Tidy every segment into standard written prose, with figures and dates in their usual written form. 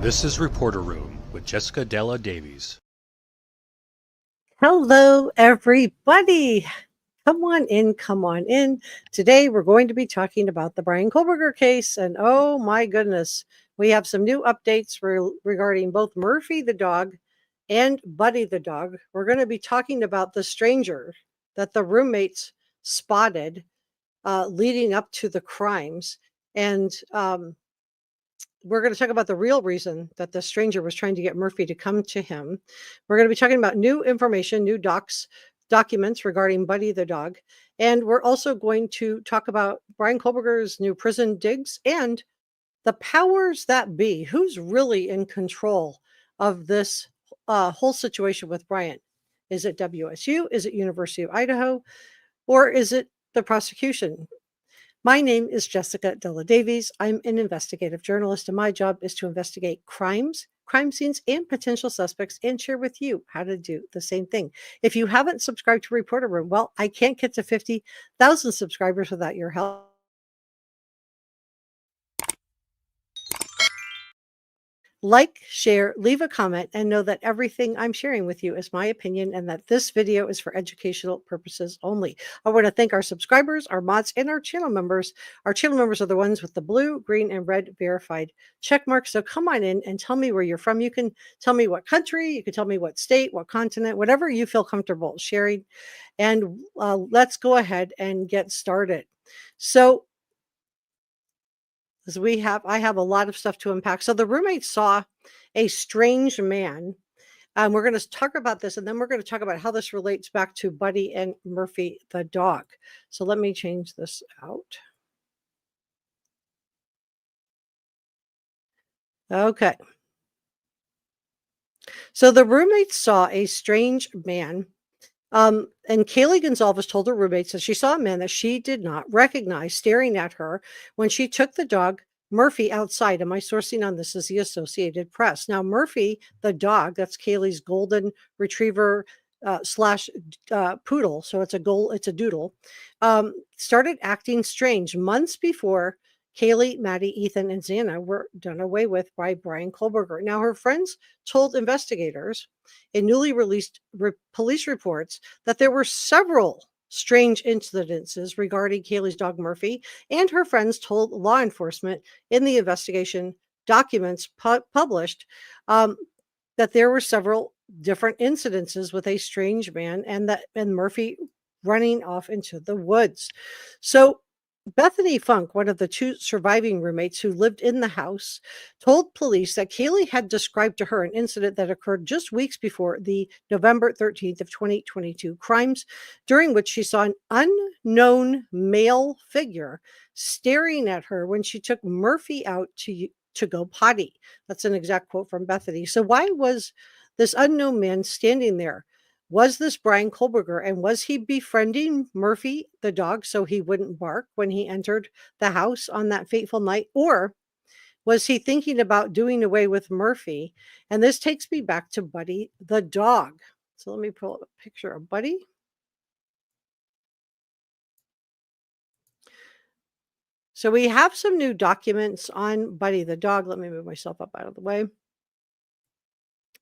This is Reporter Room with Jessica Della Davies. Hello, everybody. Come on in, come on in. Today, we're going to be talking about the Bryan Kohberger case. And oh my goodness, we have some new updates regarding both Murphy the dog and Buddy the dog. We're going to be talking about the stranger that the roommates spotted leading up to the crimes. And we're going to talk about the real reason that the stranger was trying to get Murphy to come to him. We're going to be talking about new information, new documents regarding Buddy the dog. And we're also going to talk about Bryan Kohberger's new prison digs and the powers that be. Who's really in control of this whole situation with Bryan? Is it WSU? Is it University of Idaho? Or is it the prosecution? My name is Jessica Della Davies. I'm an investigative journalist, and my job is to investigate crimes, crime scenes, and potential suspects, and share with you how to do the same thing. If you haven't subscribed to Reporter Room, well, I can't get to 50,000 subscribers without your help. Like, share, leave a comment, and know that everything I'm sharing with you is my opinion and that this video is for educational purposes only. I want to thank our subscribers, our mods, and our channel members. Our channel members are the ones with the blue, green, and red verified check marks. So come on in and tell me where you're from. You can tell me what country, you can tell me what state, what continent, whatever you feel comfortable sharing. And let's go ahead and get started. So I have a lot of stuff to unpack. So the roommates saw a strange man. We're going to talk about this, and then we're going to talk about how this relates back to Buddy and Murphy the dog. So let me change this out. Okay. So the roommates saw a strange man. And Kaylee Gonzalez told her roommates that she saw a man that she did not recognize staring at her when she took the dog Murphy outside. And my sourcing on this is the Associated Press. Now, Murphy, the dog, that's Kaylee's golden retriever slash poodle. So it's a doodle, started acting strange months before Kaylee, Maddie, Ethan, and Xana were done away with by Bryan Kohberger. Now, her friends told investigators in newly released police reports that there were several strange incidences regarding Kaylee's dog Murphy, and her friends told law enforcement in the investigation documents published that there were several different incidences with a strange man and Murphy running off into the woods. So Bethany Funk, one of the two surviving roommates who lived in the house, told police that Kaylee had described to her an incident that occurred just weeks before the November 13th of 2022 crimes, during which she saw an unknown male figure staring at her when she took Murphy out to go potty. That's an exact quote from Bethany. So why was this unknown man standing there? Was this Bryan Kohberger, and was he befriending Murphy, the dog, so he wouldn't bark when he entered the house on that fateful night? Or was he thinking about doing away with Murphy? And this takes me back to Buddy, the dog. So let me pull up a picture of Buddy. So we have some new documents on Buddy, the dog. Let me move myself up out of the way.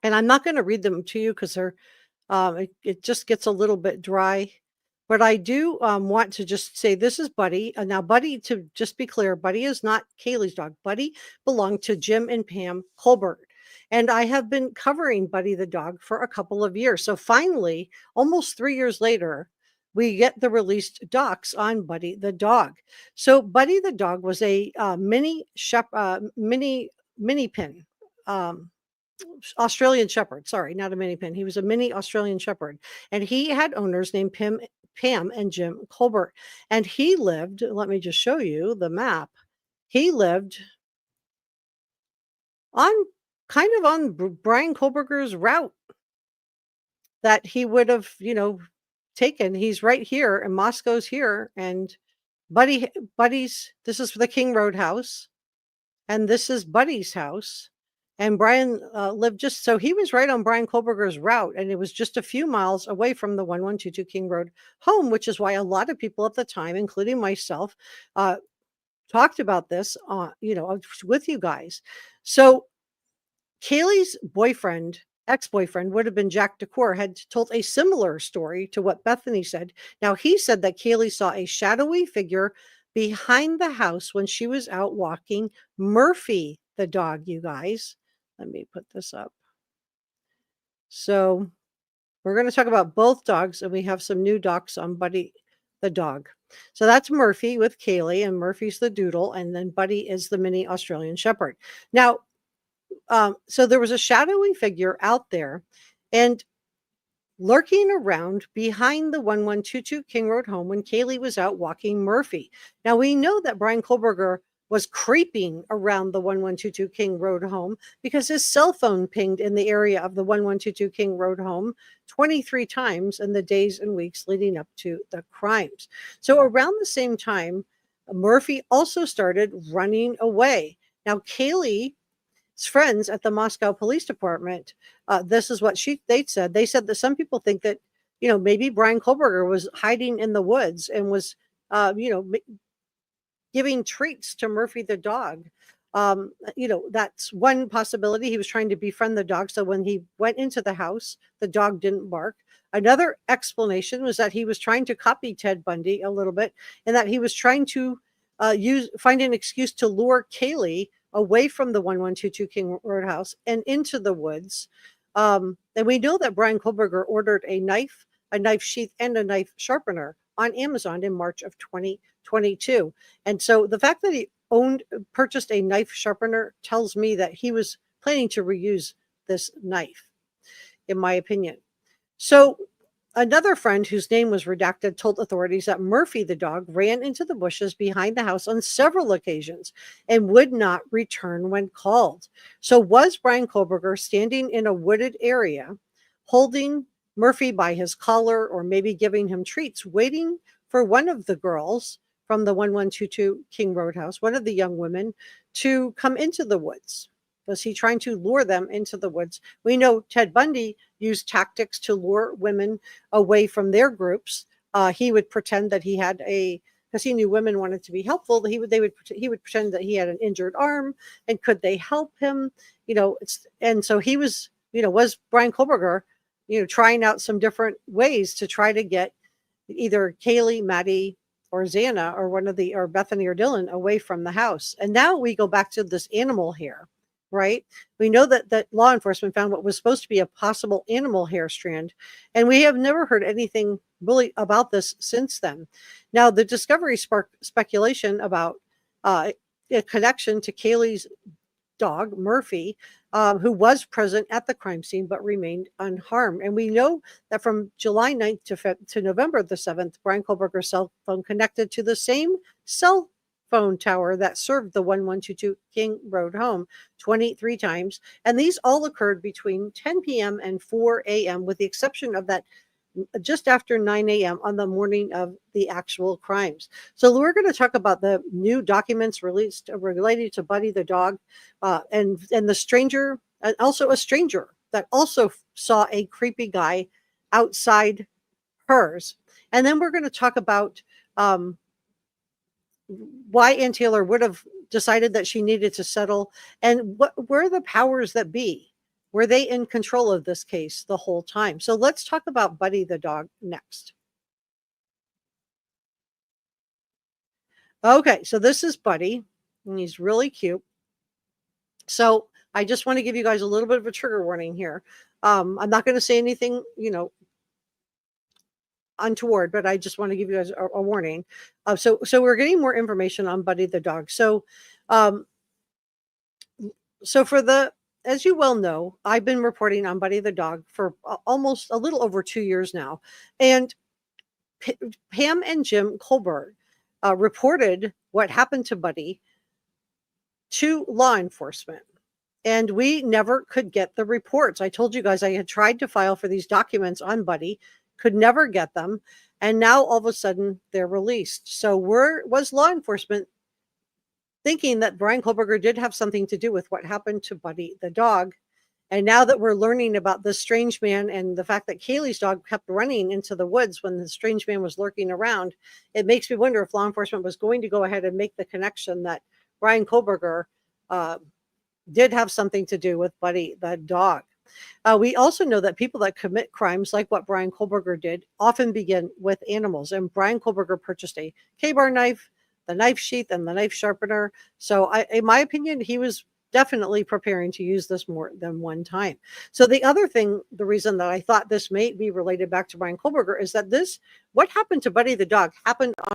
And I'm not going to read them to you because they're it just gets a little bit dry, but I do want to just say this is Buddy. Now, Buddy, to just be clear, Buddy is not Kaylee's dog. Buddy belonged to Jim and Pam Colbert. And I have been covering Buddy the dog for a couple of years. So finally, almost 3 years later, we get the released docs on Buddy the dog. So Buddy the dog was a mini pin. Australian Shepherd. Sorry, not a mini pin. He was a mini Australian Shepherd. And he had owners named Pam and Jim Colbert. And he lived, let me just show you the map. He lived on kind of on Bryan Kohberger's route that he would have, taken. He's right here, and Moscow's here. And Buddy's, this is the King Road house. And this is Buddy's house. And Bryan lived so he was right on Bryan Kohberger's route, and it was just a few miles away from the 1122 King Road home, which is why a lot of people at the time, including myself, talked about this, with you guys. So Kaylee's boyfriend, ex-boyfriend, would have been Jack Decor, had told a similar story to what Bethany said. Now, he said that Kaylee saw a shadowy figure behind the house when she was out walking Murphy, the dog, you guys. Let me put this up. So we're going to talk about both dogs, and we have some new docs on Buddy the dog. So that's Murphy with Kaylee, and Murphy's the doodle, and then Buddy is the mini Australian Shepherd. Now, so there was a shadowy figure out there, and lurking around behind the 1122 King Road home when Kaylee was out walking Murphy. Now, we know that Bryan Kohberger was creeping around the 1122 King Road home because his cell phone pinged in the area of the 1122 King Road home 23 times in the days and weeks leading up to the crimes. So around the same time, Murphy also started running away. Now, Kaylee's friends at the Moscow Police Department, this is what they said. They said that some people think that, maybe Bryan Kohberger was hiding in the woods and was, giving treats to Murphy the dog. That's one possibility. He was trying to befriend the dog. So when he went into the house, the dog didn't bark. Another explanation was that he was trying to copy Ted Bundy a little bit, and that he was trying to find an excuse to lure Kaylee away from the 1122 King Road house and into the woods. And we know that Bryan Kohberger ordered a knife sheath, and a knife sharpener on Amazon in March of 2022. And so the fact that he purchased a knife sharpener tells me that he was planning to reuse this knife, in my opinion. So another friend whose name was redacted told authorities that Murphy the dog ran into the bushes behind the house on several occasions and would not return when called. So was Bryan Kohberger standing in a wooded area holding Murphy by his collar, or maybe giving him treats, waiting for one of the girls from the 1122 King Road house, one of the young women, to come into the woods? Was he trying to lure them into the woods? We know Ted Bundy used tactics to lure women away from their groups. He would pretend that he had because he knew women wanted to be helpful. He would pretend that he had an injured arm, and could they help him? And so he was, was Bryan Kohberger, trying out some different ways to try to get either Kaylee, Maddie, or Xana, or Bethany or Dylan away from the house. And now we go back to this animal hair, right? We know that law enforcement found what was supposed to be a possible animal hair strand, and we have never heard anything really about this since then. Now, the discovery sparked speculation about a connection to Kaylee's dog, Murphy, who was present at the crime scene but remained unharmed. And we know that from July 9th to November the 7th, Bryan Kohberger's cell phone connected to the same cell phone tower that served the 1122 King Road home 23 times. And these all occurred between 10 p.m. and 4 a.m., with the exception of that just after 9 a.m. on the morning of the actual crimes. So we're going to talk about the new documents released related to Buddy the dog, and the stranger, and also a stranger that also saw a creepy guy outside hers. And then we're going to talk about why Ann Taylor would have decided that she needed to settle, and what were the powers that be. Were they in control of this case the whole time? So let's talk about Buddy the dog next. Okay, so this is Buddy, and he's really cute. So I just want to give you guys a little bit of a trigger warning here. I'm not going to say anything, untoward, but I just want to give you guys a warning. So we're getting more information on Buddy the dog. So as you well know, I've been reporting on Buddy the dog for almost a little over 2 years now. And Pam and Jim Colbert reported what happened to Buddy to law enforcement. And we never could get the reports. I told you guys I had tried to file for these documents on Buddy, could never get them. And now all of a sudden they're released. So was law enforcement thinking that Bryan Kohberger did have something to do with what happened to Buddy the dog? And now that we're learning about this strange man and the fact that Kaylee's dog kept running into the woods when the strange man was lurking around, it makes me wonder if law enforcement was going to go ahead and make the connection that Bryan Kohberger did have something to do with Buddy the dog. We also know that people that commit crimes, like what Bryan Kohberger did, often begin with animals. And Bryan Kohberger purchased a K-bar knife, the knife sheath, and the knife sharpener. So, in my opinion, he was definitely preparing to use this more than one time. So, the other thing, the reason that I thought this may be related back to Bryan Kohberger is that what happened to Buddy the dog happened on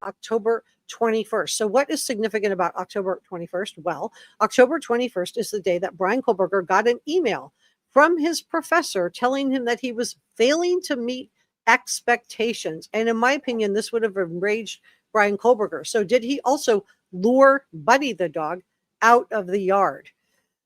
October 21st. So, what is significant about October 21st? Well, October 21st is the day that Bryan Kohberger got an email from his professor telling him that he was failing to meet expectations. And in my opinion, this would have enraged Bryan Kohberger. So, did he also lure Buddy the dog out of the yard?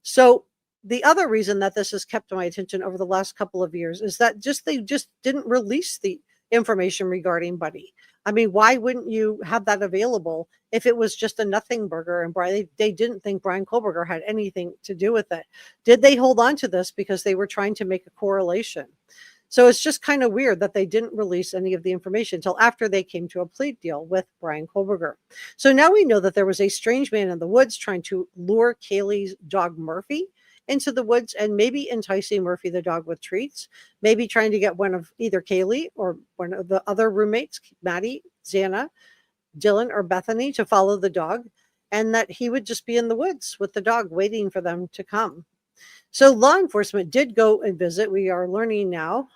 So, the other reason that this has kept my attention over the last couple of years is that they just didn't release the information regarding Buddy. I mean, why wouldn't you have that available if it was just a nothing burger and they didn't think Bryan Kohberger had anything to do with it? Did they hold on to this because they were trying to make a correlation? So it's just kind of weird that they didn't release any of the information until after they came to a plea deal with Bryan Kohberger. So now we know that there was a strange man in the woods trying to lure Kaylee's dog Murphy into the woods and maybe enticing Murphy the dog with treats, maybe trying to get one of either Kaylee or one of the other roommates, Maddie, Xana, Dylan, or Bethany, to follow the dog, and that he would just be in the woods with the dog waiting for them to come. So law enforcement did go and visit. We are learning now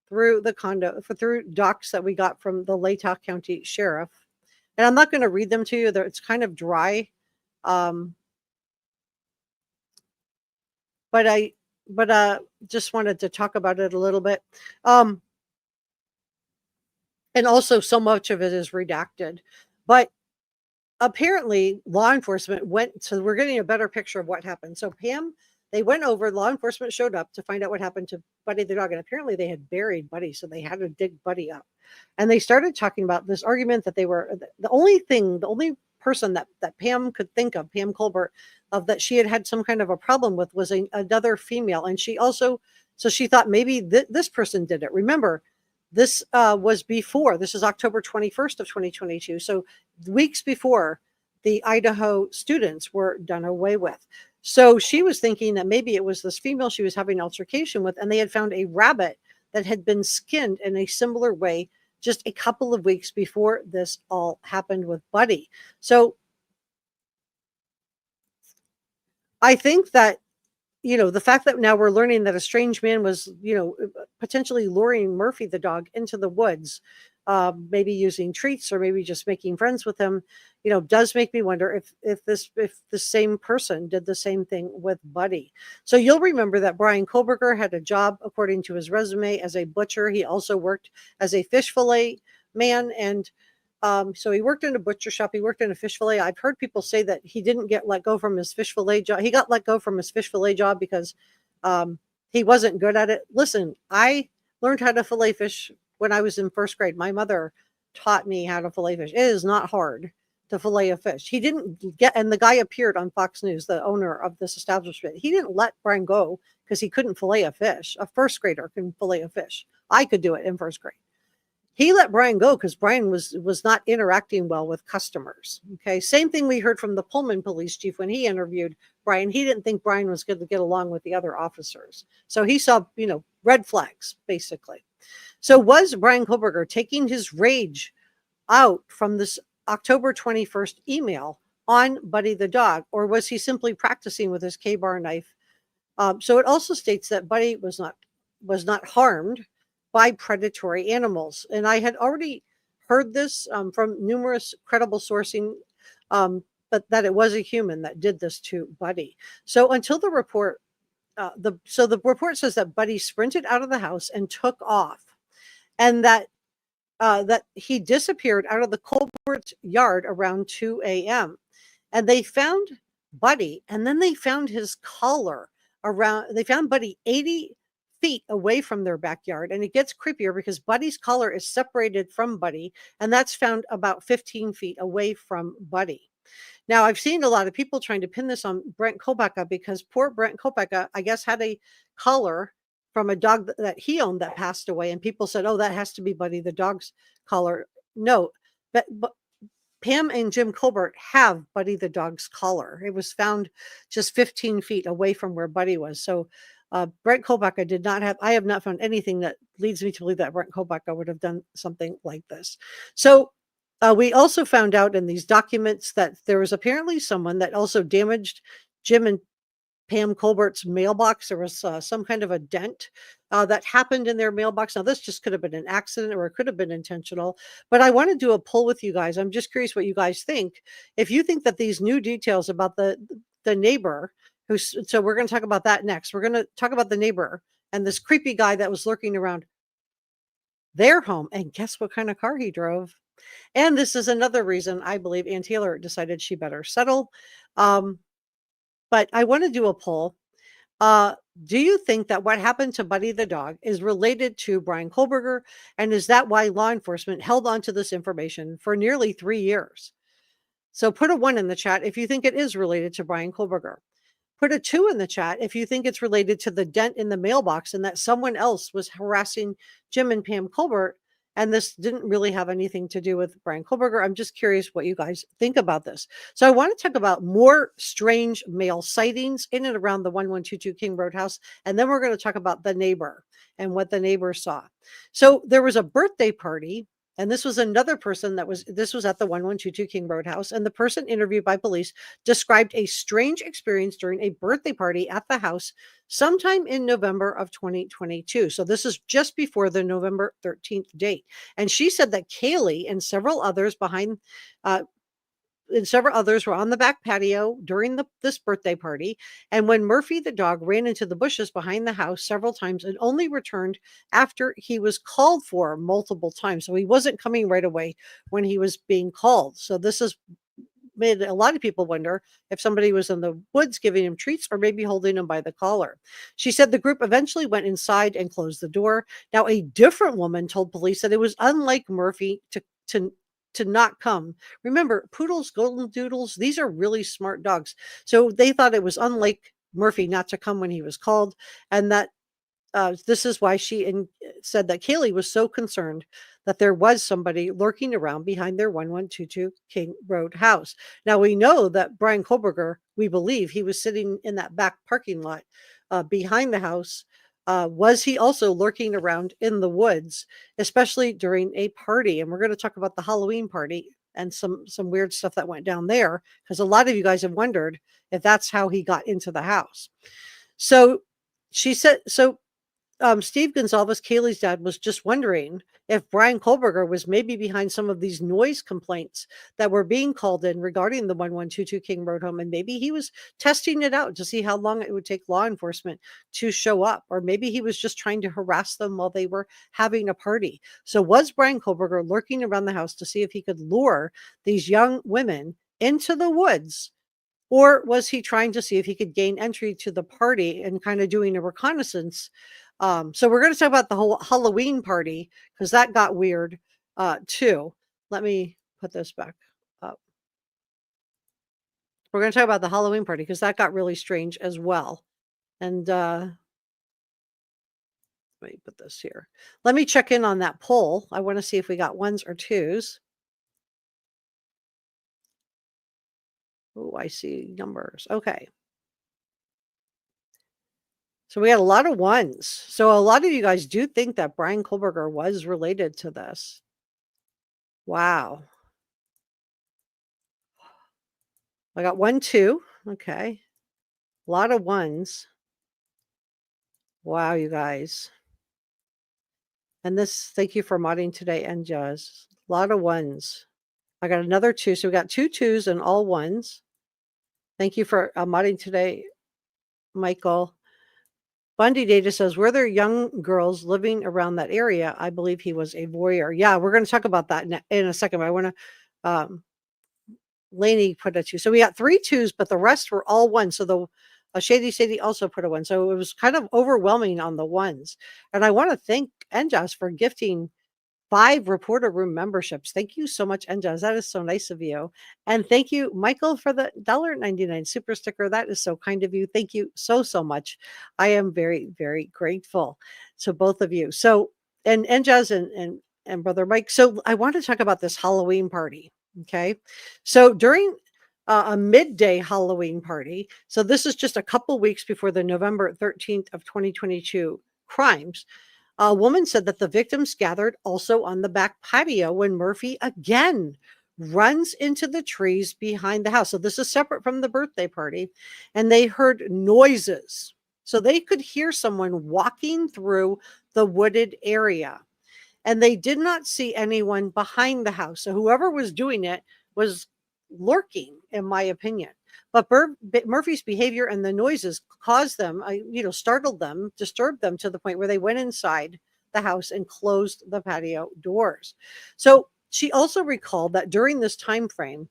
through through docs that we got from the Latah County Sheriff. And I'm not going to read them to you. It's kind of dry. But I just wanted to talk about it a little bit. And also so much of it is redacted. But apparently law enforcement went, so we're getting a better picture of what happened. So they went over, law enforcement showed up to find out what happened to Buddy the dog. And apparently they had buried Buddy, so they had to dig Buddy up. And they started talking about this argument that they were, the only person that Pam could think of, Pam Colbert, of that she had some kind of a problem with was another female. And she also, so she thought maybe this person did it. Remember, this was before, this is October 21st of 2022. So weeks before the Idaho students were done away with. So she was thinking that maybe it was this female she was having an altercation with, and they had found a rabbit that had been skinned in a similar way just a couple of weeks before this all happened with Buddy. So I think that, the fact that now we're learning that a strange man was, potentially luring Murphy the dog into the woods, maybe using treats or maybe just making friends with him, does make me wonder if the same person did the same thing with Buddy. So you'll remember that Bryan Kohberger had a job, according to his resume, as a butcher. He also worked as a fish fillet man, and so he worked in a butcher shop. He worked in a fish fillet. I've heard people say that he didn't get let go from his fish fillet job. He got let go from his fish fillet job because he wasn't good at it. Listen, I learned how to fillet fish when I was in first grade. My mother taught me how to fillet fish. It is not hard to fillet a fish. He didn't get, and the guy appeared on Fox News, the owner of this establishment. He didn't let Bryan go because he couldn't fillet a fish. A first grader can fillet a fish. I could do it in first grade. He let Bryan go because Bryan was not interacting well with customers. Okay. Same thing we heard from the Pullman police chief when he interviewed Bryan. He didn't think Bryan was going to get along with the other officers. So he saw, red flags, basically. So was Bryan Kohberger taking his rage out from this October 21st email on Buddy the dog, or was he simply practicing with his K-bar knife? So it also states that Buddy was not harmed by predatory animals. And I had already heard this from numerous credible sourcing, but that it was a human that did this to Buddy. So until the report, the report says that Buddy sprinted out of the house and took off, and that he disappeared out of the Colbert yard around 2 a.m. And they found Buddy, and then they found his collar they found Buddy 80 feet away from their backyard. And it gets creepier because Buddy's collar is separated from Buddy, and that's found about 15 feet away from Buddy. Now, I've seen a lot of people trying to pin this on Brent Kohberger because poor Brent Kohberger, I guess, had a collar from a dog that he owned that passed away. And people said, oh, that has to be Buddy the dog's collar. No, but Pam and Jim Colbert have Buddy the dog's collar. It was found just 15 feet away from where Buddy was. So Brent Kohberger did not have, I have not found anything that leads me to believe that Brent Kohberger would have done something like this. So we also found out in these documents that there was apparently someone that also damaged Jim and Pam Colbert's mailbox. There was some kind of a dent that happened in their mailbox. Now, this just could have been an accident or it could have been intentional, but I want to do a poll with you guys. I'm just curious what you guys think. If you think that these new details about the neighbor, so we're going to talk about that next. We're going to talk about the neighbor and this creepy guy that was lurking around their home. And guess what kind of car he drove? And this is another reason I believe Ann Taylor decided she better settle. But I want to do a poll. Do you think that what happened to Buddy the dog is related to Bryan Kohberger? And is that why law enforcement held on to this information for nearly 3 years? So put a 1 in the chat if you think it is related to Bryan Kohberger. Put a 2 in the chat if you think it's related to the dent in the mailbox and that someone else was harassing Jim and Pam Colbert. And this didn't really have anything to do with Bryan Kohberger. I'm just curious what you guys think about this. So I want to talk about more strange male sightings in and around the 1122 King Road house. And then we're going to talk about the neighbor and what the neighbor saw. So there was a birthday party. And this was another person this was at the 1122 King Road house. And the person interviewed by police described a strange experience during a birthday party at the house sometime in November of 2022. So this is just before the November 13th date. And she said that Kaylee and several others were on the back patio during this birthday party. And when Murphy the dog ran into the bushes behind the house several times and only returned after he was called for multiple times. So he wasn't coming right away when he was being called. So this has made a lot of people wonder if somebody was in the woods giving him treats or maybe holding him by the collar. She said the group eventually went inside and closed the door. Now, a different woman told police that it was unlike Murphy to not come. Remember, poodles, golden doodles, these are really smart dogs. So they thought it was unlike Murphy not to come when he was called. And that this is why she said that Kaylee was so concerned that there was somebody lurking around behind their 1122 King Road house. Now we know that Bryan Kohberger, we believe he was sitting in that back parking lot behind the house. Was he also lurking around in the woods, especially during a party? And we're going to talk about the Halloween party and some weird stuff that went down there, because a lot of you guys have wondered if that's how he got into the house. So she said, Steve Gonzalez, Kaylee's dad, was just wondering if Bryan Kohberger was maybe behind some of these noise complaints that were being called in regarding the 1122 King Road home. And maybe he was testing it out to see how long it would take law enforcement to show up. Or maybe he was just trying to harass them while they were having a party. So was Bryan Kohberger lurking around the house to see if he could lure these young women into the woods? Or was he trying to see if he could gain entry to the party and kind of doing a reconnaissance? So we're going to talk about the whole Halloween party because that got weird too. Let me put this back up. We're going to talk about the Halloween party because that got really strange as well. And let me put this here. Let me check in on that poll. I want to see if we got 1s or 2s. Oh, I see numbers. Okay. So we had a lot of 1s. So a lot of you guys do think that Bryan Kohberger was related to this. Wow. I got 1, 2. Okay. A lot of 1s. Wow, you guys. And this, thank you for modding today, and Jazz. A lot of 1s. I got another 2. So we got 2 2s and all 1s. Thank you for modding today, Michael. Bundy Data says, were there young girls living around that area? I believe he was a voyeur. Yeah, we're going to talk about that in a second. But I want to, Laney put a 2. So we got 3 2s, but the rest were all 1s. So the Shady Sadie also put a 1. So it was kind of overwhelming on the 1s. And I want to thank Enjas for gifting 5 reporter room memberships. Thank you so much, Enjas. That is so nice of you. And thank you, Michael, for the $1.99 super sticker. That is so kind of you. Thank you so, so much. I am very, very grateful to both of you. So, and Enjas and Brother Mike. So I want to talk about this Halloween party. Okay. So during a midday Halloween party, so this is just a couple weeks before the November 13th of 2022 crimes, a woman said that the victims gathered also on the back patio when Murphy again runs into the trees behind the house. So this is separate from the birthday party. And they heard noises. So they could hear someone walking through the wooded area. And they did not see anyone behind the house. So whoever was doing it was lurking, in my opinion. But Murphy's behavior and the noises caused them, startled them, disturbed them to the point where they went inside the house and closed the patio doors. So she also recalled that during this time frame,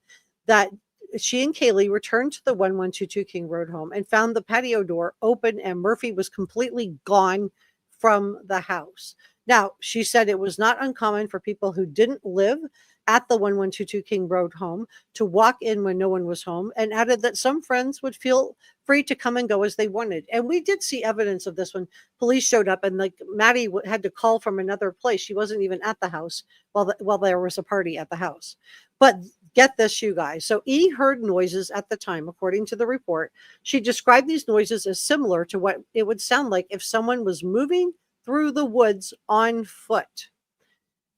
that she and Kaylee returned to the 1122 King Road home and found the patio door open and Murphy was completely gone from the house. Now, she said it was not uncommon for people who didn't live at the 1122 King Road home to walk in when no one was home, and added that some friends would feel free to come and go as they wanted. And we did see evidence of this when police showed up, and like Maddie had to call from another place. She wasn't even at the house while there was a party at the house. But get this, you guys. So E heard noises at the time, according to the report. She described these noises as similar to what it would sound like if someone was moving through the woods on foot.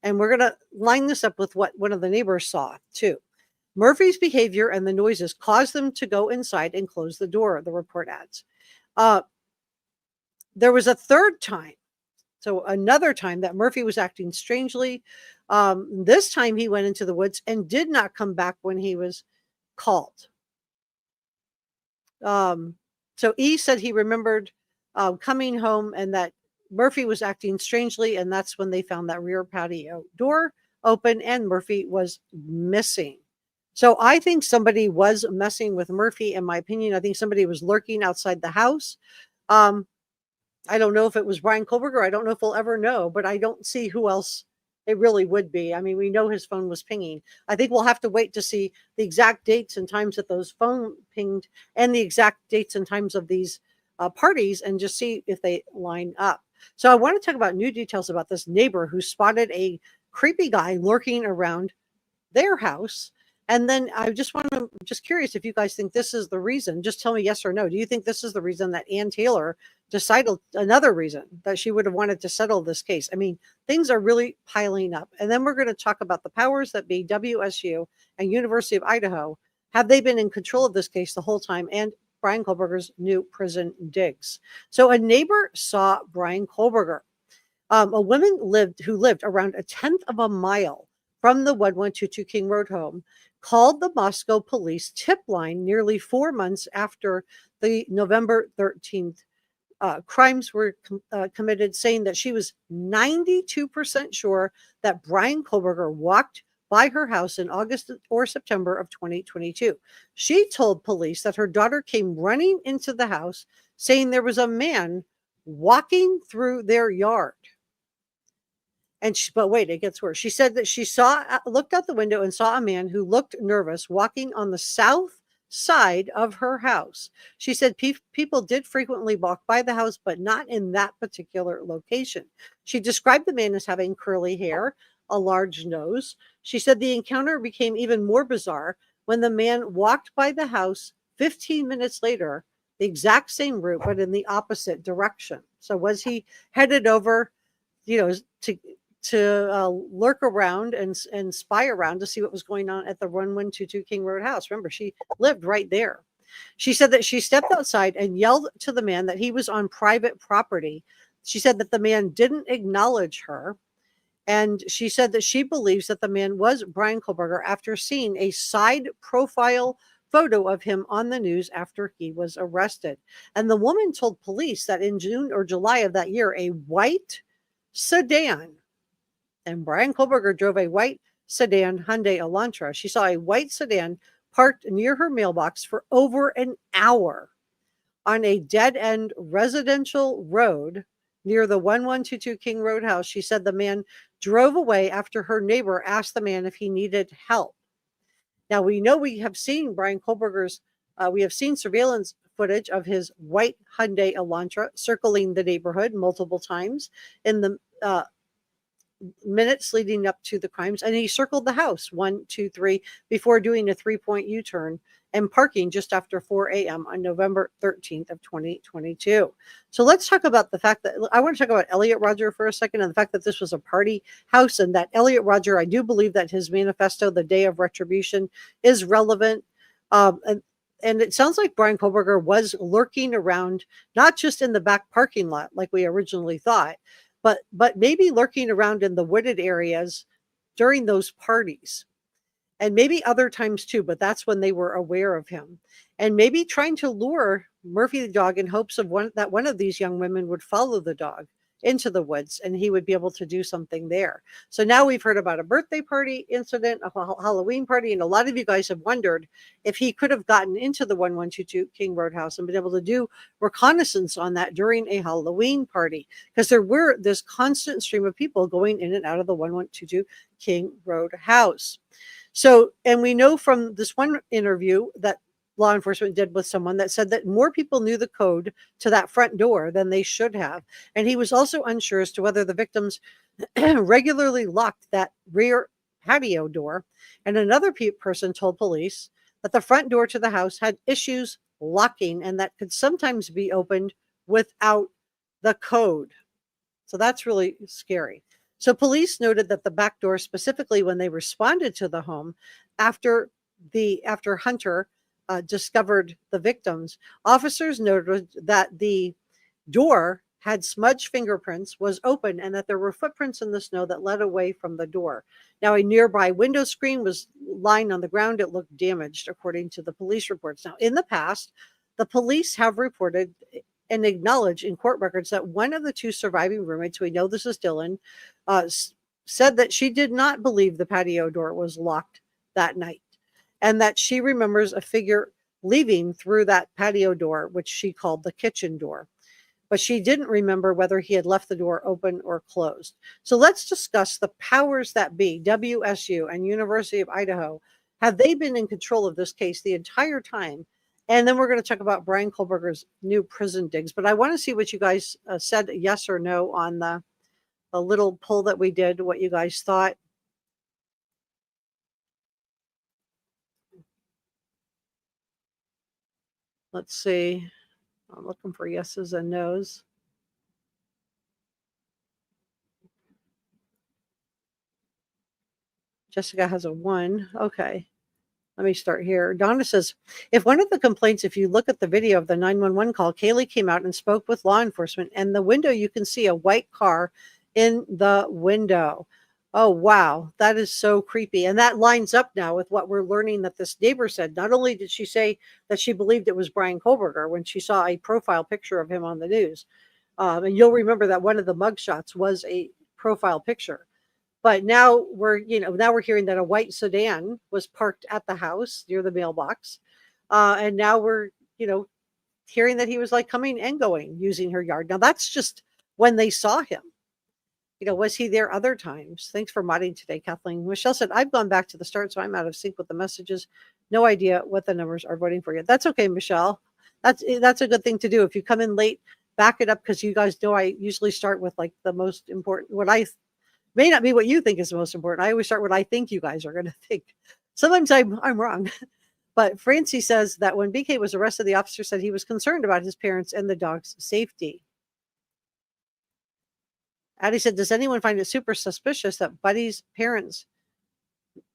And we're going to line this up with what one of the neighbors saw too. Murphy's behavior and the noises caused them to go inside and close the door, the report adds. There was a third time. So another time that Murphy was acting strangely. This time he went into the woods and did not come back when he was called. So E said he remembered coming home and that Murphy was acting strangely, and that's when they found that rear patio door open and Murphy was missing. So I think somebody was messing with Murphy, in my opinion. I think somebody was lurking outside the house. I don't know if it was Bryan Kohberger. I don't know if we'll ever know, but I don't see who else it really would be. I mean, we know his phone was pinging. I think we'll have to wait to see the exact dates and times that those phone pinged and the exact dates and times of these parties and just see if they line up. So I want to talk about new details about this neighbor who spotted a creepy guy lurking around their house. And then I just curious if you guys think this is the reason. Just tell me yes or no. Do you think this is the reason that Ann Taylor decided, another reason that she would have wanted to settle this case? I mean, things are really piling up. And then we're going to talk about the powers that be, WSU and University of Idaho. Have they been in control of this case the whole time? And Bryan Kohberger's new prison digs. So a neighbor saw Bryan Kohberger. A woman who lived around a tenth of a mile from the 1122 King Road home called the Moscow police tip line nearly 4 months after the November 13th crimes were committed, saying that she was 92% sure that Bryan Kohberger walked by her house in August or September of 2022. She told police that her daughter came running into the house saying there was a man walking through their yard. But wait, it gets worse. She said that she looked out the window and saw a man who looked nervous walking on the south side of her house. She said people did frequently walk by the house, but not in that particular location. She described the man as having curly hair, a large nose. She said the encounter became even more bizarre when the man walked by the house 15 minutes later, the exact same route, but in the opposite direction. So was he headed over, to lurk around and spy around to see what was going on at the 1122 King Road house? Remember, she lived right there. She said that she stepped outside and yelled to the man that he was on private property. She said that the man didn't acknowledge her. And she said that she believes that the man was Bryan Kohberger after seeing a side profile photo of him on the news after he was arrested. And the woman told police that in June or July of that year, a white sedan, and Bryan Kohberger drove a white sedan Hyundai Elantra. She saw a white sedan parked near her mailbox for over an hour on a dead-end residential road near the 1122 King Road house. She said the man drove away after her neighbor asked the man if he needed help. Now, we know we have seen Bryan Kohberger's, we have seen surveillance footage of his white Hyundai Elantra circling the neighborhood multiple times in the minutes leading up to the crimes, and he circled the house 1, 2, 3 before doing a 3-point U-turn and parking just after 4 a.m. on November 13th of 2022. So let's talk about the fact that I want to talk about Elliot Rodger for a second, and the fact that this was a party house, and that Elliot Rodger, I do believe that his manifesto, The Day of Retribution, is relevant. And it sounds like Bryan Kohberger was lurking around, not just in the back parking lot like we originally thought, but maybe lurking around in the wooded areas during those parties. And maybe other times too, but that's when they were aware of him. And maybe trying to lure Murphy the dog in hopes of that one of these young women would follow the dog into the woods and he would be able to do something there. So now we've heard about a birthday party incident, a Halloween party, and a lot of you guys have wondered if he could have gotten into the 1122 King Road house and been able to do reconnaissance on that during a Halloween party, because there were this constant stream of people going in and out of the 1122 King Road house. So, and we know from this one interview that law enforcement did with someone that said that more people knew the code to that front door than they should have. And he was also unsure as to whether the victims regularly locked that rear patio door. And another person told police that the front door to the house had issues locking and that could sometimes be opened without the code. So that's really scary. So police noted that the back door, specifically when they responded to the home after Hunter discovered the victims, officers noted that the door had smudged fingerprints, was open, and that there were footprints in the snow that led away from the door. Now, a nearby window screen was lying on the ground. It looked damaged, according to the police reports. Now, in the past, the police have reported and acknowledged in court records that one of the two surviving roommates, we know this is Dylan, said that she did not believe the patio door was locked that night, and that she remembers a figure leaving through that patio door, which she called the kitchen door. But she didn't remember whether he had left the door open or closed. So let's discuss the powers that be, WSU and University of Idaho. Have they been in control of this case the entire time? And then we're going to talk about Bryan Kohberger's new prison digs. But I want to see what you guys said, yes or no, on the little poll that we did, what you guys thought. Let's see. I'm looking for yeses and nos. Jessica has a 1. Okay. Let me start here. Donna says, if one of the complaints, if you look at the video of the 911 call, Kaylee came out and spoke with law enforcement, and the window, you can see a white car in the window. Oh, wow. That is so creepy. And that lines up now with what we're learning that this neighbor said. Not only did she say that she believed it was Bryan Kohberger when she saw a profile picture of him on the news. And you'll remember that one of the mugshots was a profile picture. But now we're hearing that a white sedan was parked at the house near the mailbox. And now we're, hearing that he was like coming and going using her yard. Now that's just when they saw him. Was he there other times? Thanks for modding today, Kathleen. Michelle said, I've gone back to the start, so I'm out of sync with the messages. No idea what the numbers are voting for you. That's okay, Michelle. That's a good thing to do. If you come in late, back it up, because you guys know I usually start with like the most important, what I may not be what you think is the most important. I always start what I think you guys are going to think. Sometimes I'm wrong. But Francie says that when BK was arrested, the officer said he was concerned about his parents and the dog's safety. Addie said, does anyone find it super suspicious that Buddy's parents'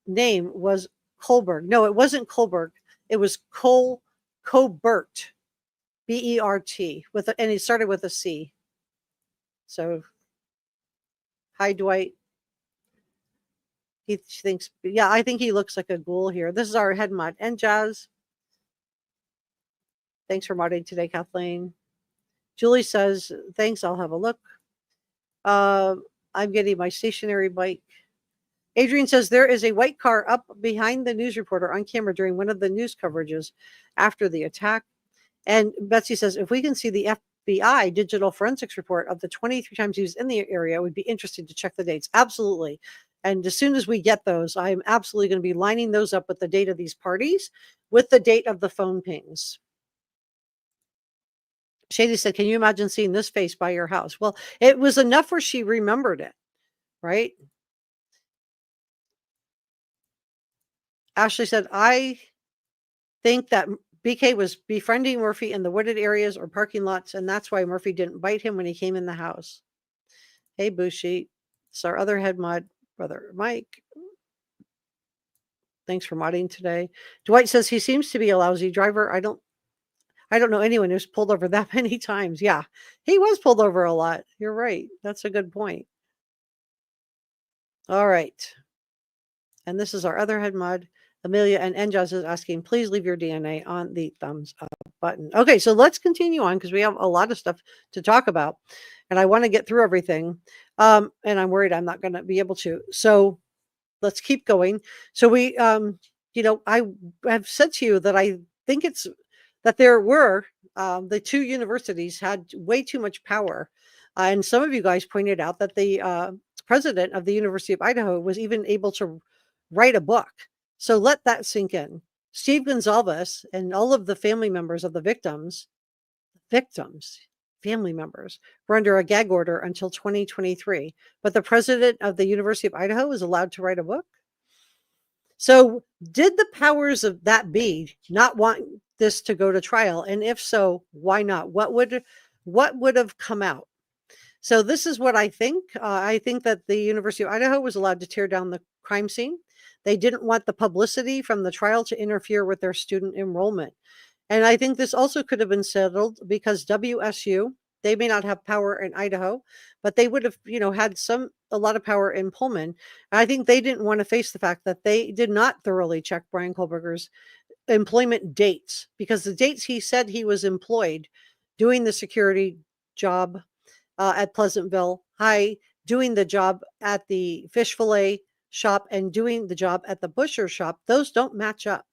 name was Kohberg? No, it wasn't Kohberg. It was Kohbert, B-E-R-T, and he started with a C. So, hi, Dwight. He thinks, yeah, I think he looks like a ghoul here. This is our head mod. And Jazz. Thanks for modding today, Kathleen. Julie says, thanks, I'll have a look. I'm getting my stationary bike. Adrian says there is a white car up behind the news reporter on camera during one of the news coverages after the attack. And Betsy says, if we can see the FBI digital forensics report of the 23 times he was in the area, it would be interesting to check the dates. Absolutely. And as soon as we get those, I'm absolutely going to be lining those up with the date of these parties, with the date of the phone pings. Shady said, can you imagine seeing this face by your house? Well, it was enough where she remembered it, right? Ashley said, I think that BK was befriending Murphy in the wooded areas or parking lots, and that's why Murphy didn't bite him when he came in the house. Hey, Bushi. It's our other head mod, brother Mike. Thanks for modding today. Dwight says he seems to be a lousy driver. I don't know anyone who's pulled over that many times. Yeah, he was pulled over a lot. You're right. That's a good point. All right. And this is our other head mod. Amelia and Enjaz is asking, please leave your DNA on the thumbs up button. Okay, so let's continue on because we have a lot of stuff to talk about. And I want to get through everything. And I'm worried I'm not going to be able to. So let's keep going. So we, I have said to you that I think it's that there were the two universities had way too much power. And some of you guys pointed out that the president of the University of Idaho was even able to write a book. So let that sink in. Steve Gonzalez and all of the family members of the victims, family members, were under a gag order until 2023. But the president of the University of Idaho was allowed to write a book. So did the powers of that be not want this to go to trial? And if so, why not? What would have come out? So this is what I think. I think that the University of Idaho was allowed to tear down the crime scene. They didn't want the publicity from the trial to interfere with their student enrollment. And I think this also could have been settled because WSU, they may not have power in Idaho, but they would have, had a lot of power in Pullman. And I think they didn't want to face the fact that they did not thoroughly check Bryan Kohberger's employment dates, because the dates he said he was employed doing the security job at Pleasantville High, doing the job at the fish fillet shop, and doing the job at the butcher shop, those don't match up.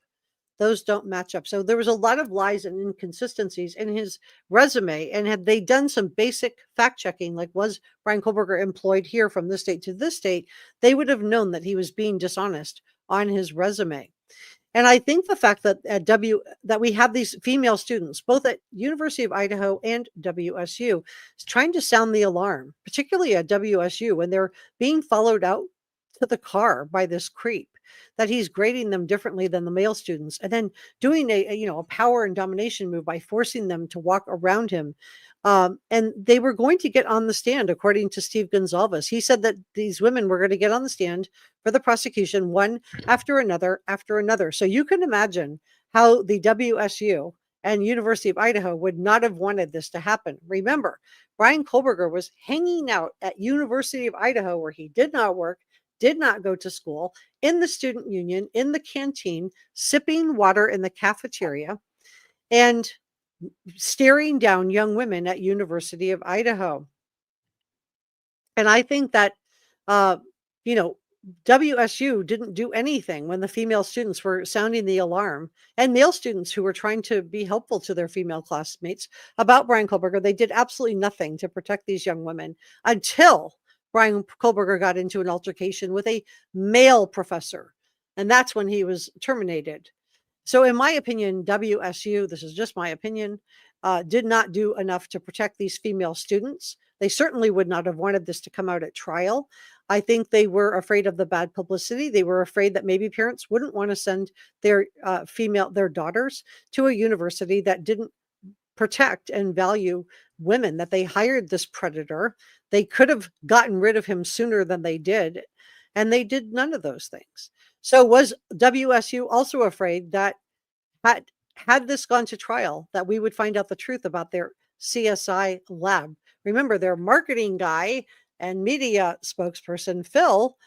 So there was a lot of lies and inconsistencies in his resume. And had they done some basic fact checking, like was Bryan Kohberger employed here from this state to this state, they would have known that he was being dishonest on his resume. And I think the fact that that we have these female students, both at University of Idaho and WSU, is trying to sound the alarm, particularly at WSU when they're being followed out to the car by this creep, that he's grading them differently than the male students, and then doing a power and domination move by forcing them to walk around him. And they were going to get on the stand, according to Steve Gonzalez. He said that these women were going to get on the stand for the prosecution, one after another after another. So you can imagine how the WSU and University of Idaho would not have wanted this to happen. Remember, Bryan Kohberger was hanging out at University of Idaho, where he did not work, did not go to school, in the student union, in the canteen, sipping water in the cafeteria, and staring down young women at University of Idaho. And I think that, WSU didn't do anything when the female students were sounding the alarm, and male students who were trying to be helpful to their female classmates about Bryan Kohberger. They did absolutely nothing to protect these young women until Bryan Kohberger got into an altercation with a male professor. And that's when he was terminated. So in my opinion, WSU, this is just my opinion, did not do enough to protect these female students. They certainly would not have wanted this to come out at trial. I think they were afraid of the bad publicity. They were afraid that maybe parents wouldn't want to send their their daughters to a university that didn't protect and value women, that they hired this predator. They could have gotten rid of him sooner than they did, and they did none of those things. So was WSU also afraid that had this gone to trial, that we would find out the truth about their CSI lab? Remember, their marketing guy and media spokesperson, Phil,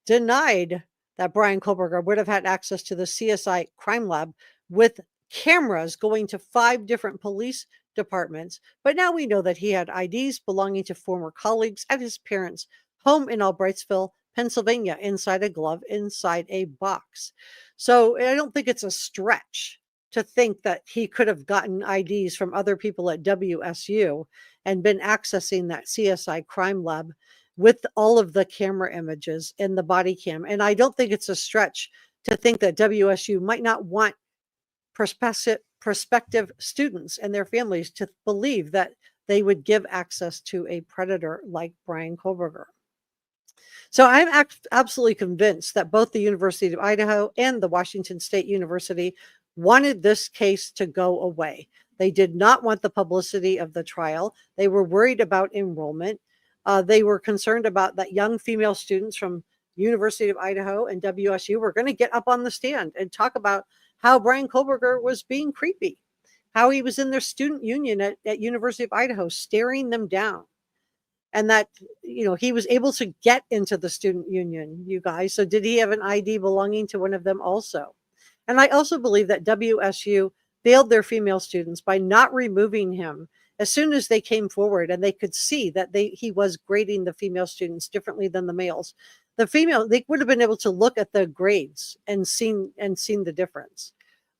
denied that Bryan Kohberger would have had access to the CSI crime lab with cameras going to 5 different police departments. But now we know that he had IDs belonging to former colleagues at his parents' home in Albrightsville, Pennsylvania, inside a glove, inside a box. So I don't think it's a stretch to think that he could have gotten IDs from other people at WSU and been accessing that CSI crime lab with all of the camera images and the body cam. And I don't think it's a stretch to think that WSU might not want prospective students and their families to believe that they would give access to a predator like Bryan Kohberger. So I'm absolutely convinced that both the University of Idaho and the Washington State University wanted this case to go away. They did not want the publicity of the trial. They were worried about enrollment. They were concerned about that young female students from University of Idaho and WSU were going to get up on the stand and talk about how Bryan Kohberger was being creepy, how he was in their student union at University of Idaho, staring them down, and that he was able to get into the student union, you guys. So did he have an ID belonging to one of them also? And I also believe that WSU failed their female students by not removing him as soon as they came forward and they could see that he was grading the female students differently than the males. They would have been able to look at the grades and seen the difference.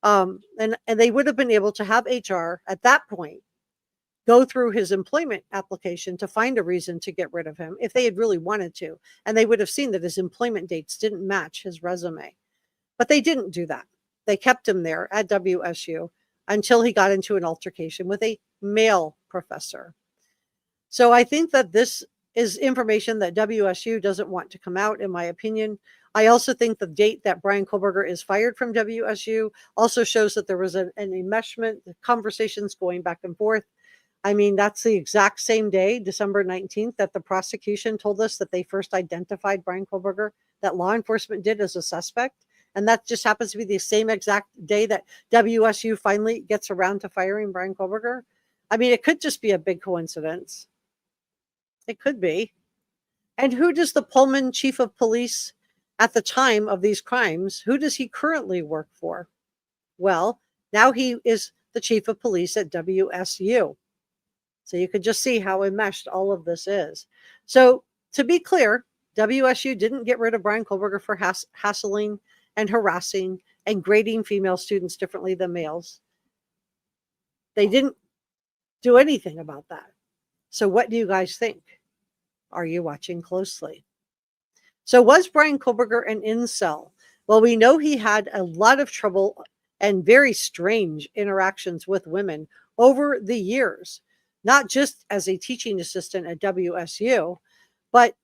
And they would have been able to have HR at that point go through his employment application to find a reason to get rid of him if they had really wanted to. And they would have seen that his employment dates didn't match his resume. But they didn't do that. They kept him there at WSU until he got into an altercation with a male professor. So I think that this is information that WSU doesn't want to come out, in my opinion. I also think the date that Bryan Kohberger is fired from WSU also shows that there was an enmeshment, the conversations going back and forth. I mean, that's the exact same day, December 19th, that the prosecution told us that they first identified Bryan Kohberger, that law enforcement did, as a suspect. And that just happens to be the same exact day that WSU finally gets around to firing Bryan Kohberger. I mean, it could just be a big coincidence. It could be. And who does the Pullman chief of police at the time of these crimes, who does he currently work for? Well, now he is the chief of police at WSU. So you could just see how enmeshed all of this is. So to be clear, WSU didn't get rid of Bryan Kohberger for hassling and harassing and grading female students differently than males. They didn't do anything about that. So what do you guys think? Are you watching closely? So was Bryan Kohberger an incel? Well, we know he had a lot of trouble and very strange interactions with women over the years, not just as a teaching assistant at WSU, but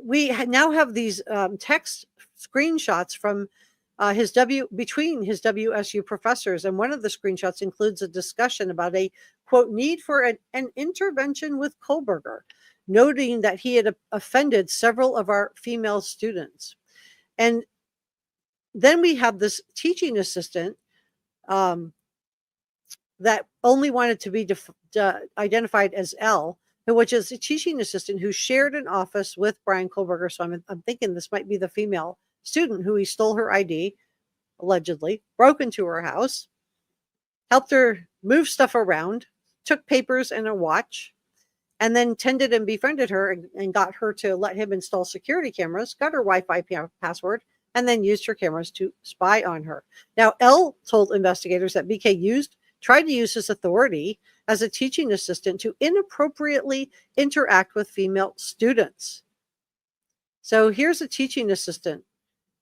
we now have these text screenshots from between his WSU professors. And one of the screenshots includes a discussion about a, quote, need for an intervention with Kohberger, noting that he had offended several of our female students. And then we have this teaching assistant that only wanted to be identified as L, which is a teaching assistant who shared an office with Bryan Kohberger. So I'm thinking this might be the female student who he stole her ID, allegedly, broke into her house, helped her move stuff around, took papers and a watch, and then tended and befriended her and got her to let him install security cameras, got her Wi-Fi password, and then used her cameras to spy on her. Now, L told investigators that BK tried to use his authority as a teaching assistant to inappropriately interact with female students. So here's a teaching assistant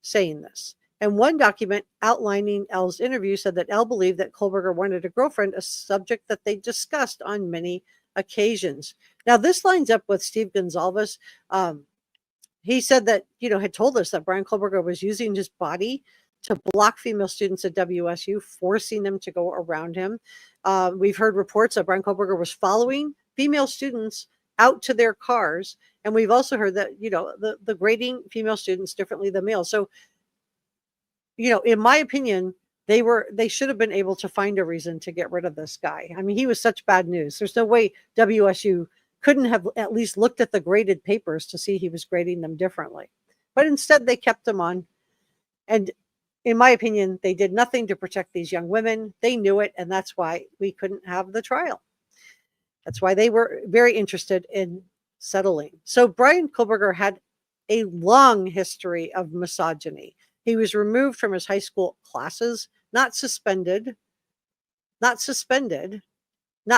saying this. And one document outlining L's interview said that L believed that Kohberger wanted a girlfriend, a subject that they discussed on many occasions. Now, this lines up with Steve Gonzalez. He said that, had told us that Bryan Kohberger was using his body to block female students at WSU, forcing them to go around him. We've heard reports that Bryan Kohberger was following female students out to their cars. And we've also heard that, the grading female students differently than males. So, in my opinion, they should have been able to find a reason to get rid of this guy. I mean, he was such bad news. There's no way WSU couldn't have at least looked at the graded papers to see he was grading them differently. But instead, they kept him on. And in my opinion, they did nothing to protect these young women. They knew it, and that's why we couldn't have the trial. That's why they were very interested in settling. So Bryan Kohberger had a long history of misogyny. He was removed from his high school classes, not suspended, not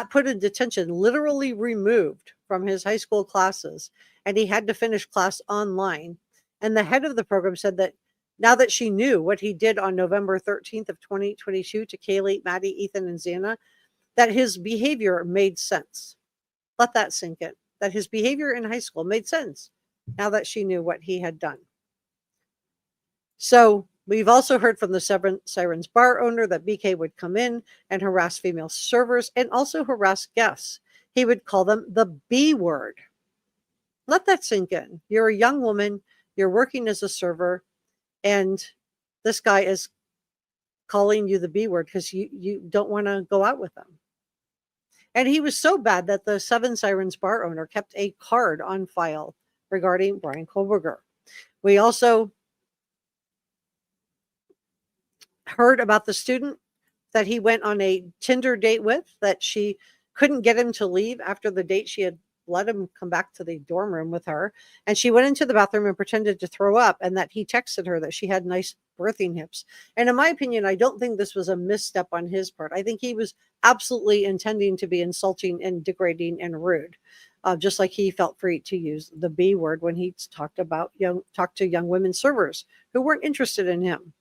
put in detention, literally removed from his high school classes, and he had to finish class online. And the head of the program said that now that she knew what he did on November 13th of 2022 to Kaylee, Maddie, Ethan, and Xana, that his behavior made sense. Let that sink in, that his behavior in high school made sense. now that she knew what he had done. So we've also heard from the Seven Sirens bar owner that BK would come in and harass female servers and also harass guests. He would call them the B word. Let that sink in. You're a young woman, you're working as a server, and this guy is calling you the B word because you don't want to go out with them. And he was so bad that the Seven Sirens bar owner kept a card on file regarding Bryan Kohberger. We also heard about the student that he went on a Tinder date with, that she couldn't get him to leave after the date. She had let him come back to the dorm room with her, and she went into the bathroom and pretended to throw up, and that he texted her that she had nice birthing hips. And in my opinion, I don't think this was a misstep on his part. I think he was absolutely intending to be insulting and degrading and rude, just like he felt free to use the B word when he talked to young women servers who weren't interested in him.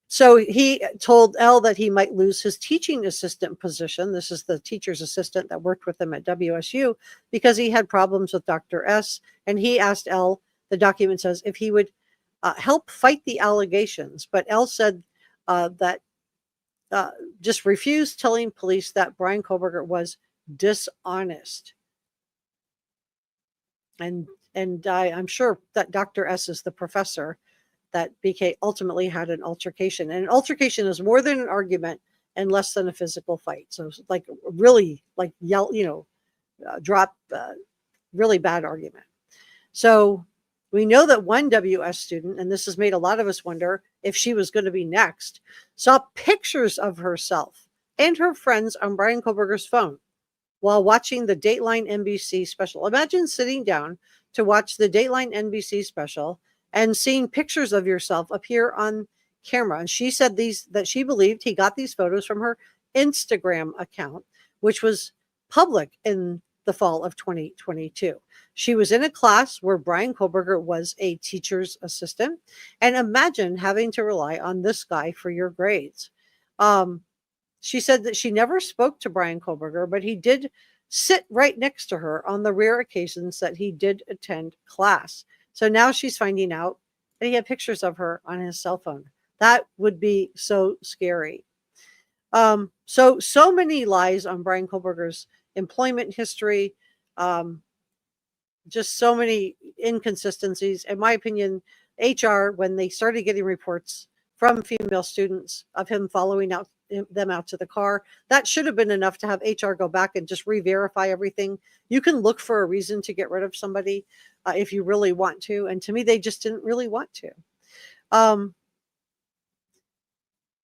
So he told Elle that he might lose his teaching assistant position. This is the teacher's assistant that worked with him at WSU, because he had problems with Dr. S. And he asked Elle, the document says, if he would help fight the allegations. But Elle said that just refused telling police that Bryan Kohberger was dishonest. And I'm sure that Dr. S is the professor that BK ultimately had an altercation. And an altercation is more than an argument and less than a physical fight. So it's like really like drop really bad argument. So we know that one WS student, and this has made a lot of us wonder if she was going to be next, saw pictures of herself and her friends on Bryan Kohberger's phone while watching the Dateline NBC special. Imagine sitting down to watch the Dateline NBC special and seeing pictures of yourself appear on camera. And she said that she believed he got these photos from her Instagram account, which was public in the fall of 2022. She was in a class where Bryan Kohberger was a teacher's assistant. And imagine having to rely on this guy for your grades. She said that she never spoke to Bryan Kohberger, but he did sit right next to her on the rare occasions that he did attend class. So now she's finding out that he had pictures of her on his cell phone. That would be so scary. So many lies on Bryan Kohberger's employment history. Just so many inconsistencies. In my opinion, HR, when they started getting reports from female students of him following them out to the car, that should have been enough to have HR go back and just re-verify everything. You can look for a reason to get rid of somebody if you really want to. And to me, they just didn't really want to.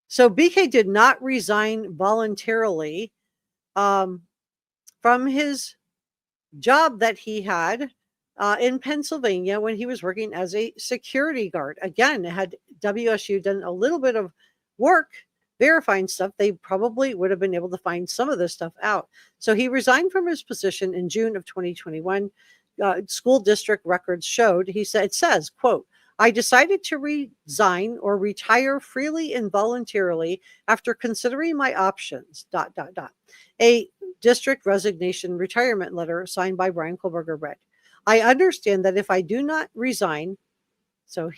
So BK did not resign voluntarily from his job that he had in Pennsylvania when he was working as a security guard. Again, had WSU done a little bit of work verifying stuff, they probably would have been able to find some of this stuff out. So he resigned from his position in June of 2021. School district records showed, it says, quote, I decided to resign or retire freely and voluntarily after considering my options, ... A district resignation retirement letter signed by Bryan Kohberger read, I understand that if I do not resign, so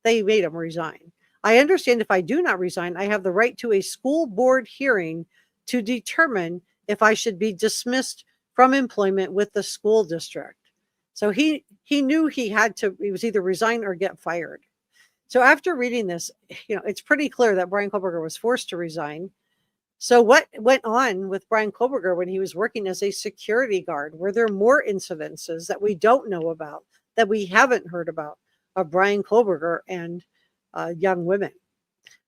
they made him resign. I understand if I do not resign, I have the right to a school board hearing to determine if I should be dismissed from employment with the school district. So he knew he was either resign or get fired. So after reading this, it's pretty clear that Bryan Kohberger was forced to resign. So what went on with Bryan Kohberger when he was working as a security guard? Were there more incidences that we don't know about, that we haven't heard about, of Bryan Kohberger and young women?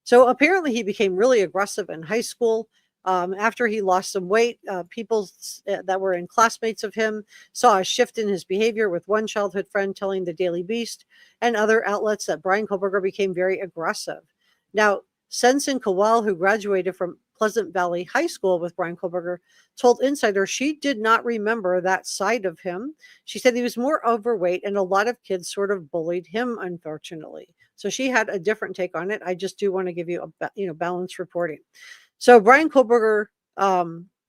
So apparently he became really aggressive in high school. After he lost some weight, people that were in classmates of him saw a shift in his behavior, with one childhood friend telling the Daily Beast and other outlets that Bryan Kohberger became very aggressive. Now, Sensen Kowal, who graduated from Pleasant Valley High School with Bryan Kohberger, told Insider she did not remember that side of him. She said he was more overweight and a lot of kids sort of bullied him, unfortunately. So she had a different take on it. I just do want to give you a balanced reporting. So Bryan Kohberger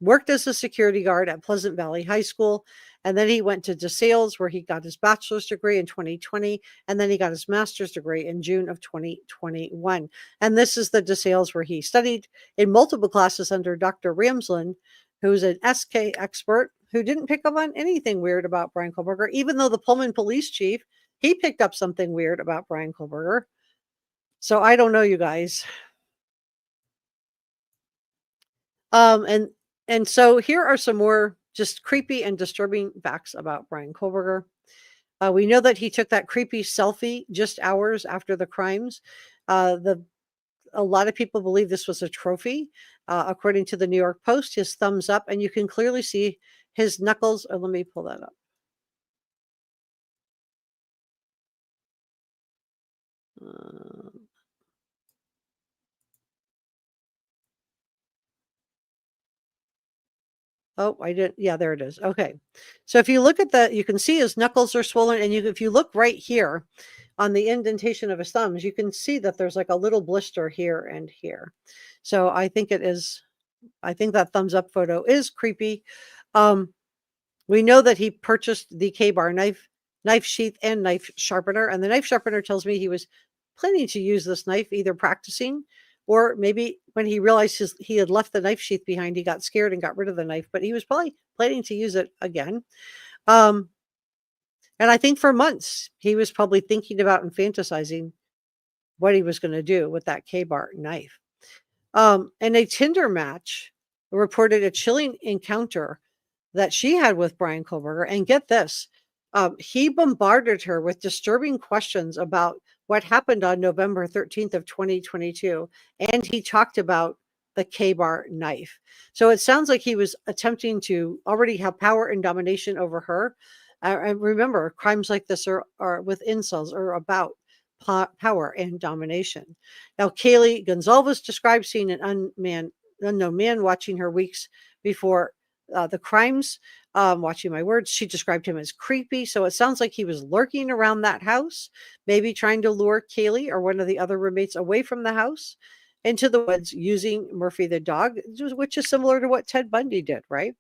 worked as a security guard at Pleasant Valley High School, and then he went to DeSales, where he got his bachelor's degree in 2020, and then he got his master's degree in June of 2021. And this is the DeSales where he studied in multiple classes under Dr. Ramsland, who's an SK expert who didn't pick up on anything weird about Bryan Kohberger, even though the Pullman police chief, he picked up something weird about Bryan Kohberger. So I don't know, you guys. And so here are some more just creepy and disturbing facts about Bryan Kohberger. We know that he took that creepy selfie just hours after the crimes. A lot of people believe this was a trophy. According to the New York Post, his thumbs up, and you can clearly see his knuckles. Let me pull that up. Oh, I didn't. Yeah, there it is. Okay. So if you look at that, you can see his knuckles are swollen. And if you look right here on the indentation of his thumbs, you can see that there's like a little blister here and here. So I think that thumbs up photo is creepy. We know that he purchased the K-bar knife sheath and knife sharpener. And the knife sharpener tells me he was planning to use this knife, either practicing or maybe when he realized he had left the knife sheath behind, he got scared and got rid of the knife, but he was probably planning to use it again. And I think for months, he was probably thinking about and fantasizing what he was going to do with that K-bar knife. And a Tinder match reported a chilling encounter that she had with Bryan Kohberger. And get this, he bombarded her with disturbing questions about what happened on November 13th of 2022. And he talked about the K-bar knife. So it sounds like he was attempting to already have power and domination over her. And remember, crimes like this are with incels are about power and domination. Now, Kaylee Gonzalez described seeing an unknown man watching her weeks before the crimes. Watching my words, she described him as creepy. So it sounds like he was lurking around that house, maybe trying to lure Kaylee or one of the other roommates away from the house into the woods using Murphy the dog, which is similar to what Ted Bundy did, right?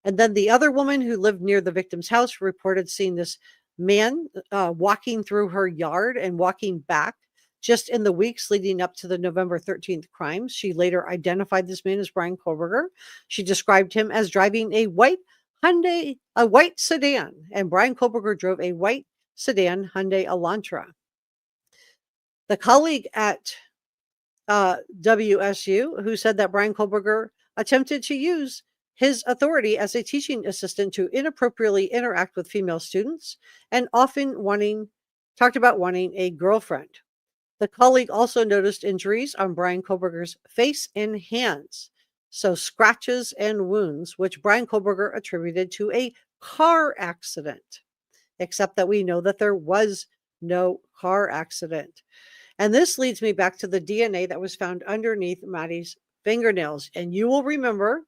And then the other woman who lived near the victim's house reported seeing this man walking through her yard and walking back just in the weeks leading up to the November 13th crimes. She later identified this man as Bryan Kohberger. She described him as driving a white sedan, and Bryan Kohberger drove a white sedan Hyundai Elantra. The colleague at WSU who said that Bryan Kohberger attempted to use his authority as a teaching assistant to inappropriately interact with female students and often talked about wanting a girlfriend. The colleague also noticed injuries on Bryan Kohberger's face and hands. So scratches and wounds, which Bryan Kohberger attributed to a car accident, except that we know that there was no car accident. And this leads me back to the DNA that was found underneath Maddie's fingernails. And you will remember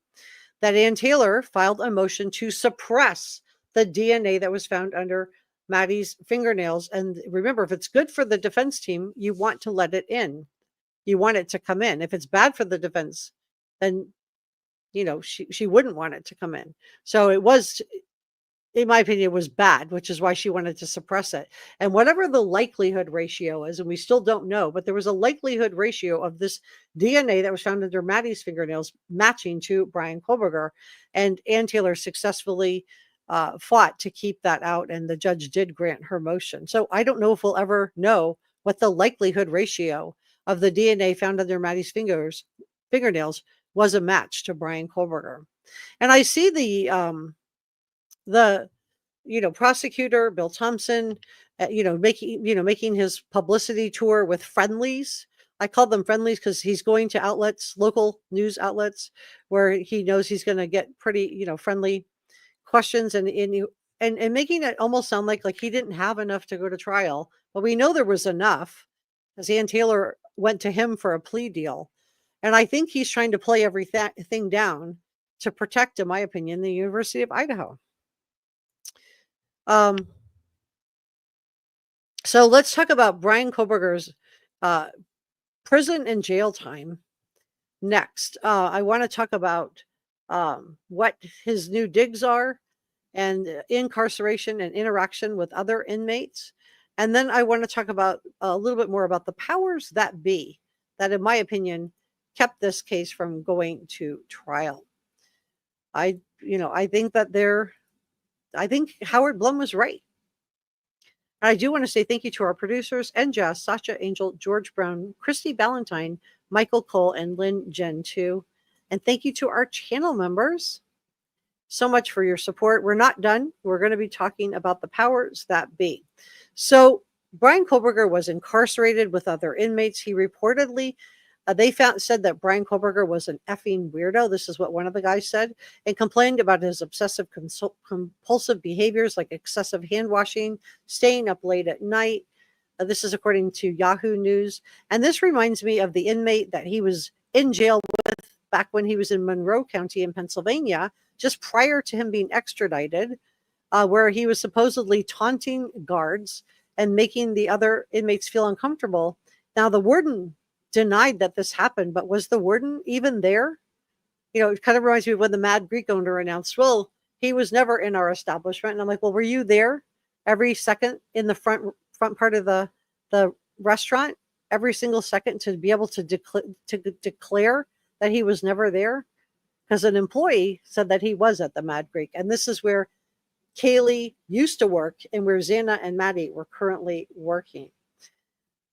that Ann Taylor filed a motion to suppress the DNA that was found under Maddie's fingernails. And remember, if it's good for the defense team, you want to let it in. You want it to come in. If it's bad for the defense, then she wouldn't want it to come in. So it was, in my opinion, it was bad, which is why she wanted to suppress it. And whatever the likelihood ratio is, and we still don't know, but there was a likelihood ratio of this DNA that was found under Maddie's fingernails matching to Bryan Kohberger. And Ann Taylor successfully fought to keep that out, and the judge did grant her motion. So I don't know if we'll ever know what the likelihood ratio of the DNA found under Maddie's fingernails was a match to Bryan Kohberger. And I see the prosecutor Bill Thompson making his publicity tour with friendlies. I call them friendlies because he's going to local news outlets, where he knows he's going to get pretty friendly questions, and making it almost sound like he didn't have enough to go to trial. But we know there was enough, as Ann Taylor went to him for a plea deal. And I think he's trying to play everything down to protect, in my opinion, the University of Idaho. So let's talk about Bryan Kohberger's prison and jail time next. I want to talk about what his new digs are, and incarceration and interaction with other inmates. And then I want to talk about a little bit more about the powers that be that, in my opinion, kept this case from going to trial. I think that I think Howard Blum was right. And I do want to say thank you to our producers and Jazz, Sasha Angel, George Brown, Christy Ballantyne, Michael Cole, and Lynn Jen too. And thank you to our channel members so much for your support. We're not done. We're going to be talking about the powers that be. So Bryan Kohberger was incarcerated with other inmates. He reportedly, said that Bryan Kohberger was an effing weirdo. This is what one of the guys said, and complained about his obsessive compulsive behaviors like excessive hand washing, staying up late at night. This is according to Yahoo News. And this reminds me of the inmate that he was in jail with back when he was in Monroe County in Pennsylvania, just prior to him being extradited, where he was supposedly taunting guards and making the other inmates feel uncomfortable. Now, the warden denied that this happened, but was the warden even there? It kind of reminds me of when the Mad Greek owner announced, well, he was never in our establishment. And I'm like, well, were you there every second in the front part of the restaurant, every single second, to be able to declare that he was never there? Because an employee said that he was at the Mad Greek. And this is where Kaylee used to work and where Xana and Maddie were currently working.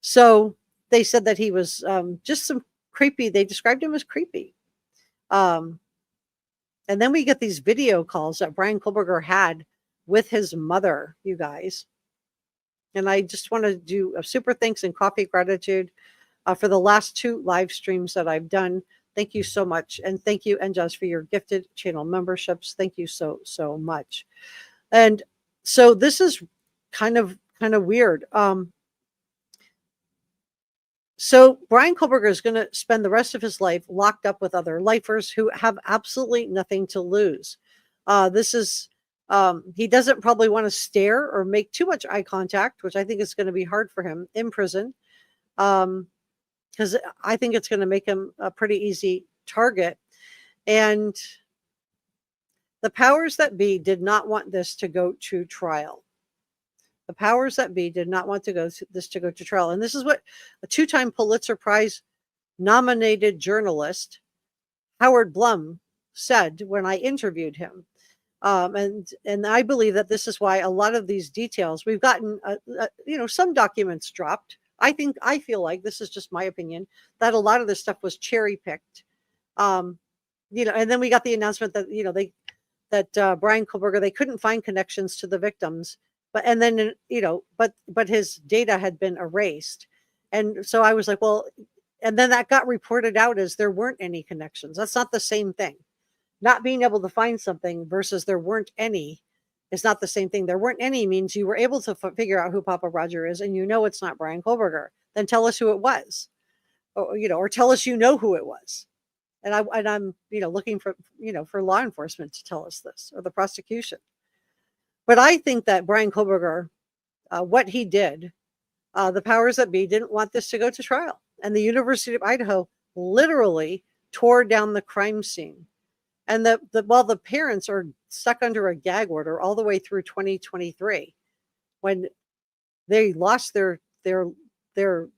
So they said that he was just some creepy. They described him as creepy. And then we get these video calls that Bryan Kohberger had with his mother, you guys. And I just want to do a super thanks and coffee gratitude for the last 2 live streams that I've done. Thank you so much. And thank you, NJAS, for your gifted channel memberships. Thank you so, so much. And so this is kind of weird. So Bryan Kohberger is going to spend the rest of his life locked up with other lifers who have absolutely nothing to lose. He doesn't probably want to stare or make too much eye contact, which I think is going to be hard for him in prison. Because I think it's going to make him a pretty easy target. And the powers that be did not want this to go to trial. The powers that be did not want this to go to trial. And this is what a 2-time Pulitzer Prize nominated journalist Howard Blum said when I interviewed him. And I believe that this is why a lot of these details, we've gotten, some documents dropped. I feel like, this is just my opinion, that a lot of this stuff was cherry picked. And then we got the announcement that, Bryan Kohberger, they couldn't find connections to the victims, but his data had been erased. And so I was like, well, and then that got reported out as there weren't any connections. That's not the same thing. Not being able to find something versus there weren't any is not the same thing. There weren't any means you were able to figure out who Papa Roger is, and it's not Bryan Kohberger. Then tell us who it was, or tell us who it was. And I'm looking for law enforcement to tell us this, or the prosecution. But I think that Bryan Kohberger, what he did, the powers that be didn't want this to go to trial, and the University of Idaho literally tore down the crime scene. And while the parents are stuck under a gag order all the way through 2023, when they lost their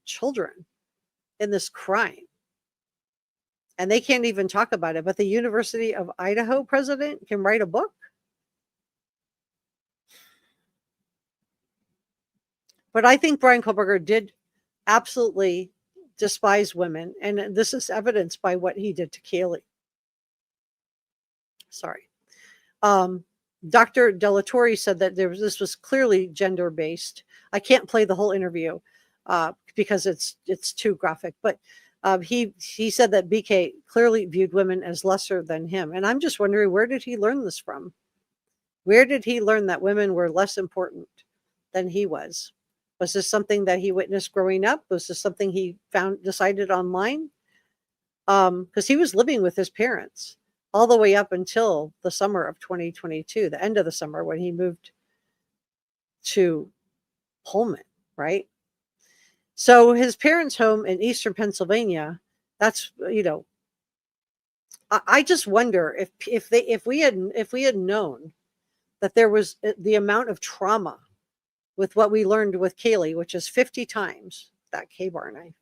children in this crime, and they can't even talk about it. But the University of Idaho president can write a book. But I think Bryan Kohberger did absolutely despise women, and this is evidenced by what he did to Kaylee. Sorry. Dr. Delatorre said that this was clearly gender-based. I can't play the whole interview because it's too graphic, but he said that BK clearly viewed women as lesser than him. And I'm just wondering, where did he learn this from? Where did he learn that women were less important than he was? Was this something that he witnessed growing up? Was this something he decided online? Because he was living with his parents all the way up until the summer of 2022, the end of the summer, when he moved to Pullman, right? So his parents' home in eastern Pennsylvania, that's, I just wonder if we had known that there was the amount of trauma with what we learned with Kaylee, which is 50 times that K-bar knife,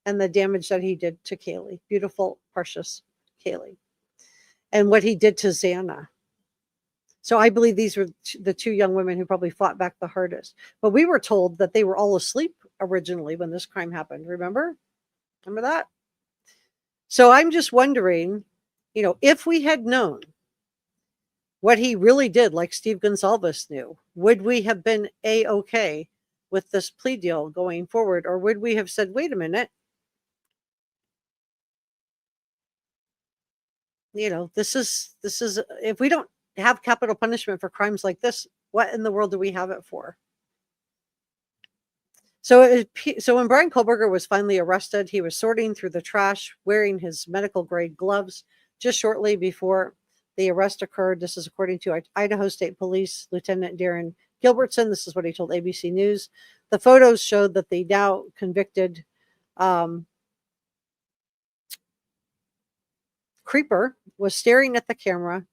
and the damage that he did to Kaylee, beautiful, precious Kaylee, and what he did to Xana. So I believe these were the two young women who probably fought back the hardest. But we were told that they were all asleep originally when this crime happened. Remember that? So I'm just wondering, if we had known what he really did, like Steve Gonsalves knew, would we have been A-okay with this plea deal going forward? Or would we have said, wait a minute, this is, if we don't have capital punishment for crimes like this, what in the world do we have it for? So when Bryan Kohberger was finally arrested, he was sorting through the trash, wearing his medical grade gloves just shortly before the arrest occurred. This is according to Idaho State Police Lieutenant Darren Gilbertson. This is what he told ABC News. The photos showed that the now convicted creeper was staring at the camera,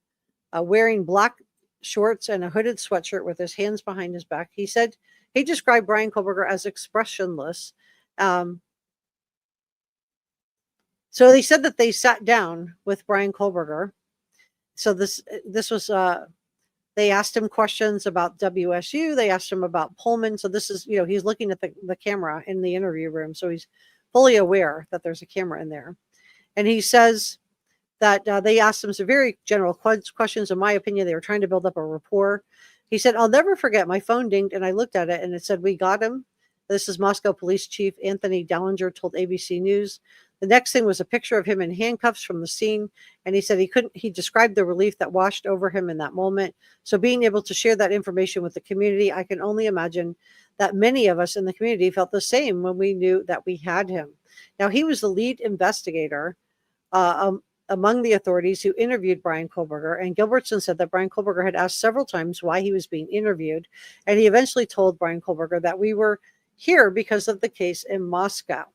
wearing black shorts and a hooded sweatshirt with his hands behind his back. He said he described Bryan Kohberger as expressionless. So they said that they sat down with Bryan Kohberger. So this was they asked him questions about WSU. They asked him about Pullman. So this is, he's looking at the camera in the interview room. So he's fully aware that there's a camera in there. And he says that they asked him some very general questions. In my opinion, they were trying to build up a rapport. He said, I'll never forget, my phone dinged and I looked at it and it said, we got him. This is Moscow Police Chief Anthony Dallinger told ABC News. The next thing was a picture of him in handcuffs from the scene. And he said he described the relief that washed over him in that moment. So being able to share that information with the community, I can only imagine that many of us in the community felt the same when we knew that we had him. Now, he was the lead investigator among the authorities who interviewed Bryan Kohberger, and Gilbertson said that Bryan Kohberger had asked several times why he was being interviewed, and he eventually told Bryan Kohberger that we were here because of the case in Moscow.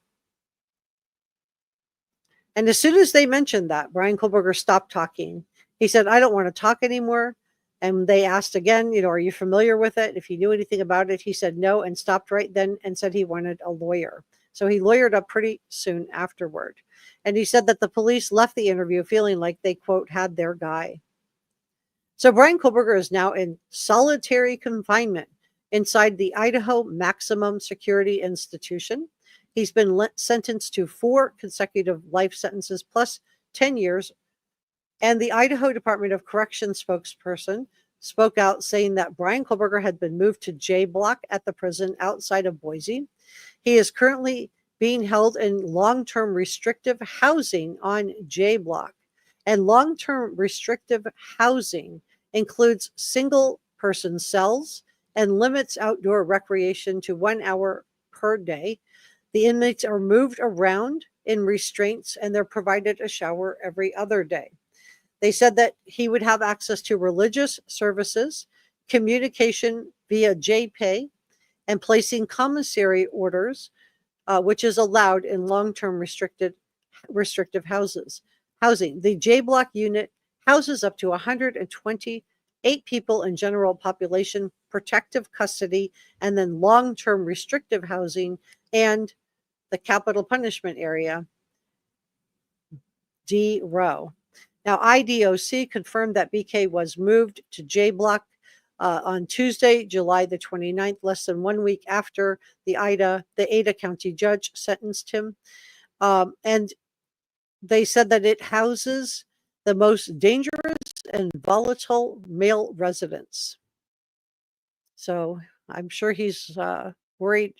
And as soon as they mentioned that, Bryan Kohberger stopped talking. He said, I don't want to talk anymore. And they asked again, are you familiar with it? If he knew anything about it, he said no and stopped right then and said he wanted a lawyer. So he lawyered up pretty soon afterward. And he said that the police left the interview feeling like they, quote, had their guy. So Bryan Kohberger is now in solitary confinement inside the Idaho Maximum Security Institution. He's been sentenced to 4 consecutive life sentences plus 10 years. And the Idaho Department of Corrections spokesperson spoke out saying that Bryan Kohberger had been moved to J Block at the prison outside of Boise. He is currently being held in long-term restrictive housing on J Block. And long-term restrictive housing includes single-person cells and limits outdoor recreation to 1 hour per day. The inmates are moved around in restraints and they're provided a shower every other day. They said that he would have access to religious services, communication via JPay, and placing commissary orders, which is allowed in long-term restrictive housing. The J Block unit houses up to 128 people in general population, protective custody, and then long-term restrictive housing and the capital punishment area, D row. Now, IDOC confirmed that BK was moved to J Block on Tuesday, July the 29th, less than 1 week after the Ada County judge sentenced him. And they said that it houses the most dangerous and volatile male residents. So I'm sure he's worried.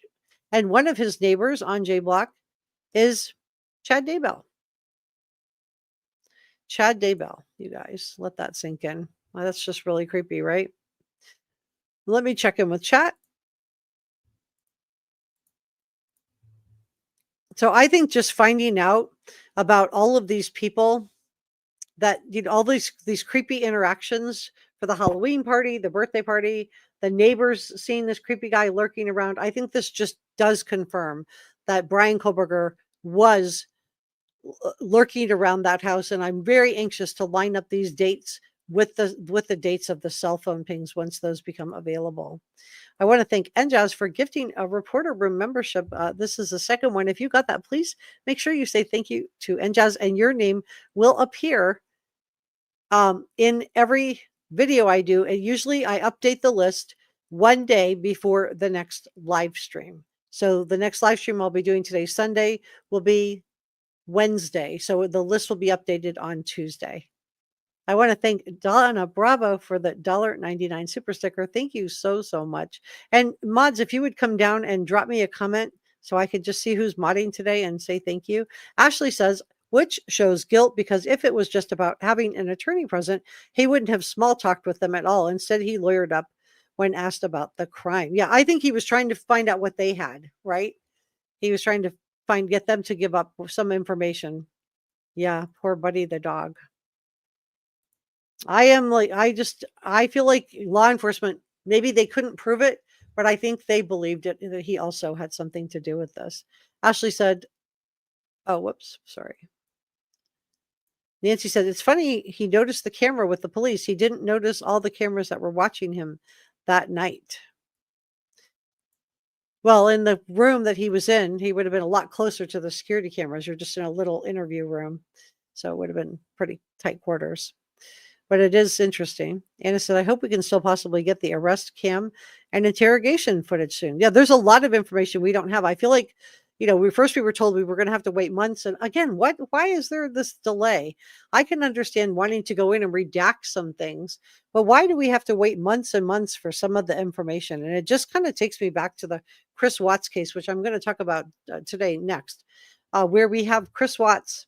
And one of his neighbors on J Block is Chad Daybell. Chad Daybell, you guys, let that sink in. Well, that's just really creepy, right? Let me check in with chat. So I think just finding out about all of these people that, all these creepy interactions for the Halloween party, the birthday party, the neighbors seeing this creepy guy lurking around. I think this just does confirm that Bryan Kohberger was lurking around that house, and I'm very anxious to line up these dates with the dates of the cell phone pings once those become available. I want to thank NJAS for gifting a reporter room membership. This is the second one. If you got that, please make sure you say thank you to NJAS, and your name will appear in every video I do. And usually I update the list one day before the next live stream. So the next live stream I'll be doing today, Sunday, will be Wednesday. So the list will be updated on Tuesday. I want to thank Donna Bravo for the $1.99 super sticker. Thank you so, so much. And mods, if you would come down and drop me a comment so I could just see who's modding today and say thank you. Ashley says, which shows guilt, because if it was just about having an attorney present, he wouldn't have small talked with them at all. Instead, he lawyered up when asked about the crime. Yeah, I think he was trying to find out what they had, right? He was trying to get them to give up some information. Yeah, poor Buddy the dog. I feel like law enforcement, maybe they couldn't prove it, but I think they believed it, that he also had something to do with this. Ashley said, oh, whoops, sorry. Nancy said, it's funny he noticed the camera with the police. He didn't notice all the cameras that were watching him that night. Well, in the room that he was in, he would have been a lot closer to the security cameras. You're just in a little interview room. So it would have been pretty tight quarters. But it is interesting. Anna said, I hope we can still possibly get the arrest cam and interrogation footage soon. Yeah, there's a lot of information we don't have. I feel like, we were told we were going to have to wait months. And again, why is there this delay? I can understand wanting to go in and redact some things, but why do we have to wait months and months for some of the information? And it just kind of takes me back to the Chris Watts case, which I'm going to talk about today next, where we have Chris Watts,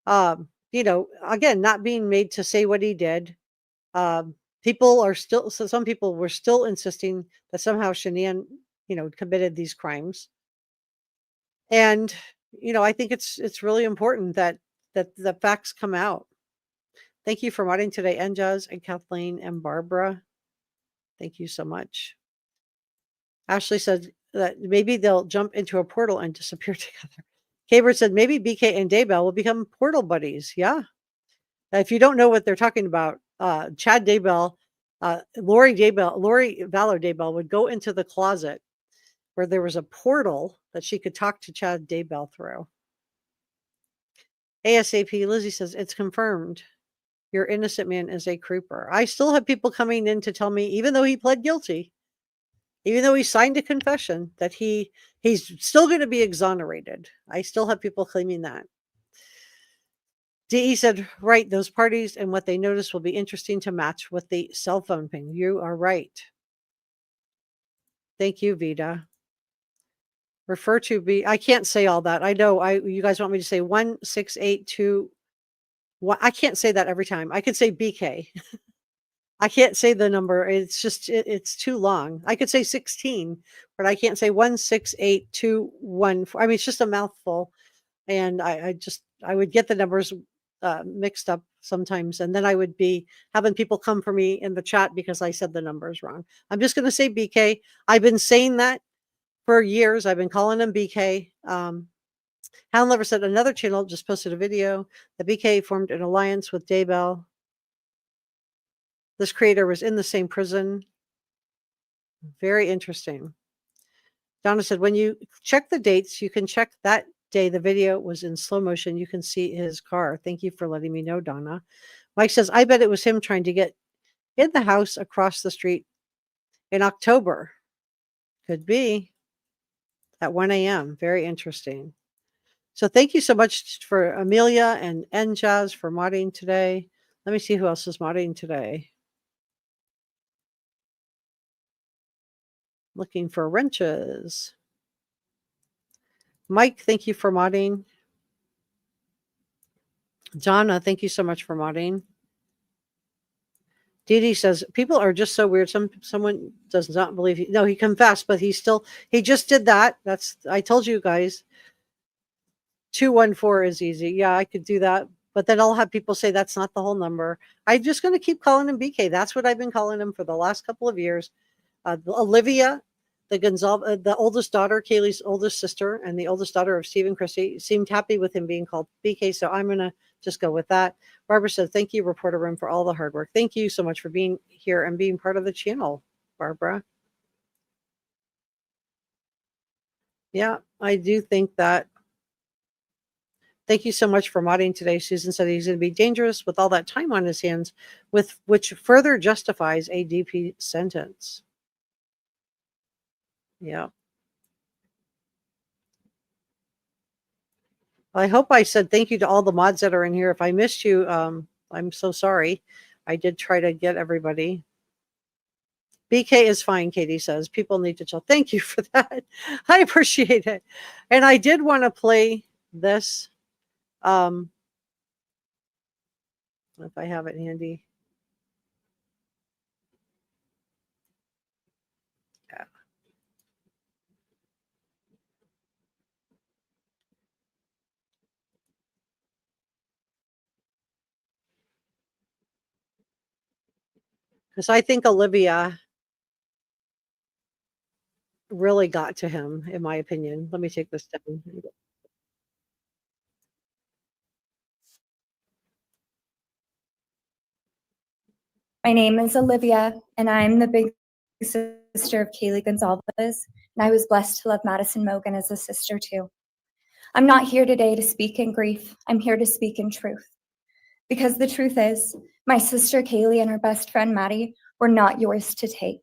again, not being made to say what he did. Some people were still insisting that somehow Shenan, committed these crimes. And, I think it's really important that the facts come out. Thank you for modding today, Enjaz and Kathleen and Barbara. Thank you so much. Ashley said that maybe they'll jump into a portal and disappear together. Kaber said maybe BK and Daybell will become portal buddies. Yeah. If you don't know what they're talking about, Chad Daybell, Lori Valor Daybell would go into the closet where there was a portal that she could talk to Chad Daybell through. ASAP Lizzie says, it's confirmed. Your innocent man is a creeper. I still have people coming in to tell me, even though he pled guilty, even though he signed a confession, that he's still going to be exonerated. I still have people claiming that. DE said, right, those parties and what they noticed will be interesting to match with the cell phone ping. You are right. Thank you, Vida. Refer to B. I can't say all that. I know you guys want me to say 1682. I can't say that every time. I could say BK. I can't say the number. It's just, it's too long. I could say 16, but I can't say 168214. I mean, it's just a mouthful. And I would get the numbers mixed up sometimes. And then I would be having people come for me in the chat because I said the numbers wrong. I'm just going to say BK. I've been saying that for years. I've been calling him BK. Hound Lover said another channel just posted a video. The BK formed an alliance with Daybell. This creator was in the same prison. Very interesting. Donna said, when you check the dates, you can check that day the video was in slow motion. You can see his car. Thank you for letting me know, Donna. Mike says, I bet it was him trying to get in the house across the street in October. Could be at 1 a.m. Very interesting. So thank you so much for Amelia and Njaz for modding today. Let me see who else is modding today. Looking for wrenches. Mike, thank you for modding. Jonna, thank you so much for modding. Dee says, people are just so weird. Someone does not believe no, he confessed, but he just did that. I told you guys. 214 is easy. Yeah, I could do that. But then I'll have people say that's not the whole number. I'm just going to keep calling him BK. That's what I've been calling him for the last couple of years. Olivia the oldest daughter, Kaylee's oldest sister, and the oldest daughter of Steve and Christy seemed happy with him being called BK. So I'm going to just go with that. Barbara said, thank you, Reporter Room, for all the hard work. Thank you so much for being here and being part of the channel, Barbara. Yeah, I do think that. Thank you so much for modding today. Susan said he's going to be dangerous with all that time on his hands, which further justifies a DP sentence. Yeah. I hope I said thank you to all the mods that are in here. If I missed you, I'm so sorry. I did try to get everybody. BK is fine, Katie says. People need to chill. Thank you for that. I appreciate it. And I did want to play this. If I have it handy. Yeah. Because I think Olivia really got to him, in my opinion. Let me take this down. My name is Olivia, and I'm the big sister of Kaylee Gonzalez, and I was blessed to love Madison Mogan as a sister too. I'm not here today to speak in grief. I'm here to speak in truth. Because the truth is, my sister Kaylee and her best friend Maddie were not yours to take.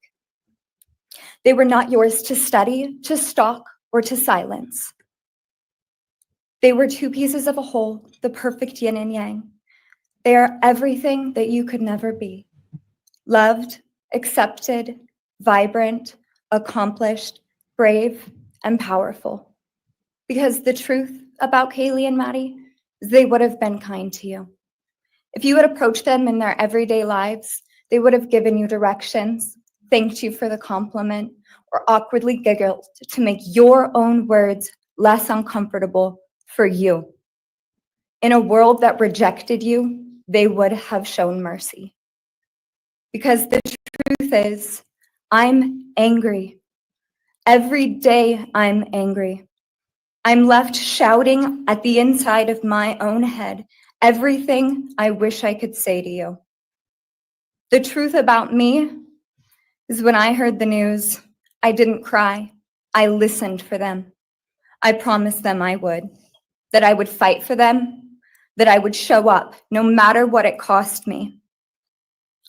They were not yours to study, to stalk, or to silence. They were two pieces of a whole, the perfect yin and yang. They are everything that you could never be. Loved, accepted, vibrant, accomplished, brave, and powerful. Because the truth about Kaylee and Maddie is they would have been kind to you. If you had approached them in their everyday lives, they would have given you directions, thanked you for the compliment, or awkwardly giggled to make your own words less uncomfortable for you. In a world that rejected you, they would have shown mercy. Because the truth is, I'm angry. Every day I'm angry. I'm left shouting at the inside of my own head everything I wish I could say to you. The truth about me is when I heard the news, I didn't cry. I listened for them. I promised them I would, that I would fight for them, that I would show up no matter what it cost me.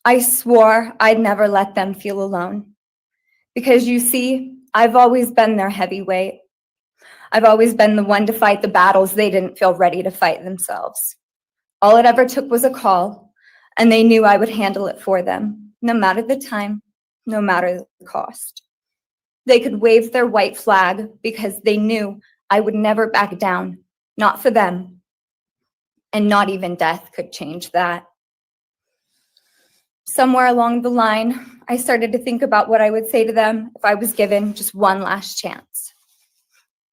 I swore I'd never let them feel alone. Because you see, I've always been their heavyweight. I've always been the one to fight the battles they didn't feel ready to fight themselves. All it ever took was a call, and they knew I would handle it for them, no matter the time, no matter the cost. They could wave their white flag because they knew I would never back down, not for them. And not even death could change that. Somewhere along the line, I started to think about what I would say to them if I was given just one last chance.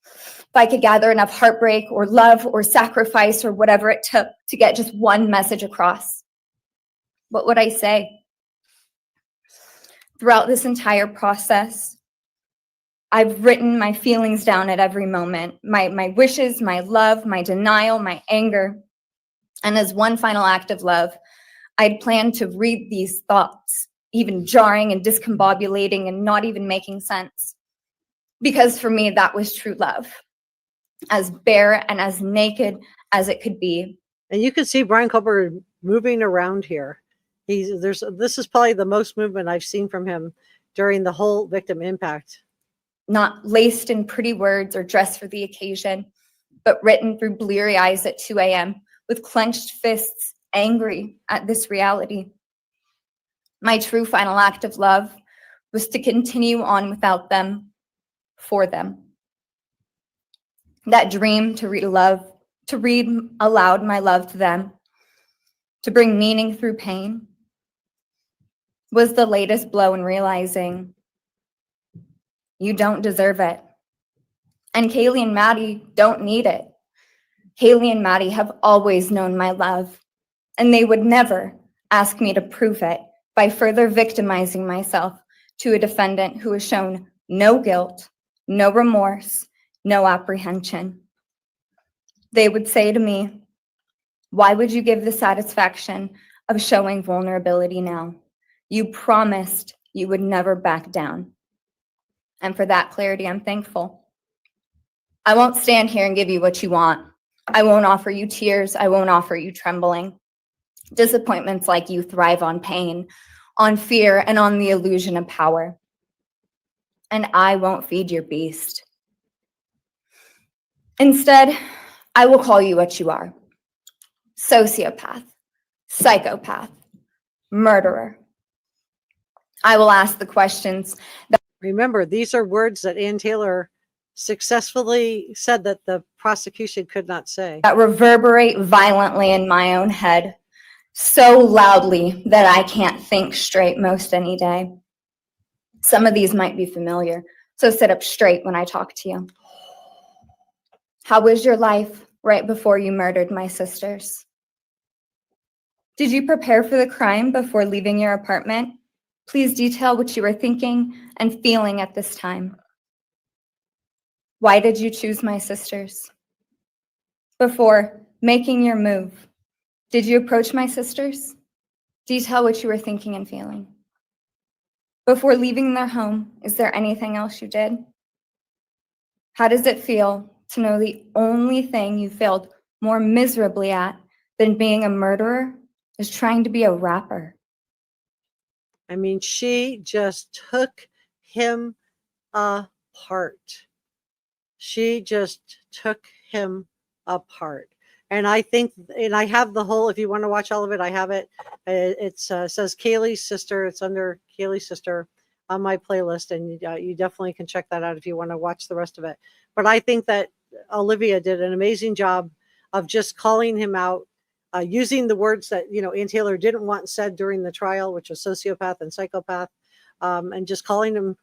If I could gather enough heartbreak or love or sacrifice or whatever it took to get just one message across, what would I say? Throughout this entire process, I've written my feelings down at every moment, my wishes, my love, my denial, my anger. And as one final act of love, I'd planned to read these thoughts, even jarring and discombobulating and not even making sense. Because for me, that was true love, as bare and as naked as it could be. And you can see Bryan Kohberger moving around here. This is probably the most movement I've seen from him during the whole victim impact. Not laced in pretty words or dressed for the occasion, but written through bleary eyes at 2 a.m. with clenched fists, angry at this reality. My true final act of love was to continue on without them, for them. That dream to read aloud my love to them, to bring meaning through pain, was the latest blow in realizing you don't deserve it. And Kaylee and Maddie don't need it. Kaylee and Maddie have always known my love, and they would never ask me to prove it by further victimizing myself to a defendant who has shown no guilt, no remorse, no apprehension. They would say to me, why would you give the satisfaction of showing vulnerability now? You promised you would never back down. And for that clarity, I'm thankful. I won't stand here and give you what you want. I won't offer you tears. I won't offer you trembling. Disappointments like you thrive on pain, on fear, and on the illusion of power. And I won't feed your beast. Instead, I will call you what you are: sociopath, psychopath, murderer. I will ask the questions that— Remember, these are words that Ann Taylor successfully said that the prosecution could not say. that reverberate violently in my own head, so loudly that I can't think straight most any day. Some of these might be familiar, so sit up straight when I talk to you. How was your life right before you murdered my sisters? Did you prepare for the crime before leaving your apartment? Please detail what you were thinking and feeling at this time. Why did you choose my sisters? Before making your move, did you approach my sisters? Detail what you were thinking and feeling. Before leaving their home, is there anything else you did? How does it feel to know the only thing you failed more miserably at than being a murderer is trying to be a rapper? I mean, she just took him apart. She just took him apart. And I think, and I have the whole, if you want to watch all of it, I have it. It says Kaylee's sister. It's under Kaylee's sister on my playlist. And you definitely can check that out if you want to watch the rest of it. But I think that Olivia did an amazing job of just calling him out, using the words that, Ann Taylor didn't want said during the trial, which was sociopath and psychopath, and just calling him,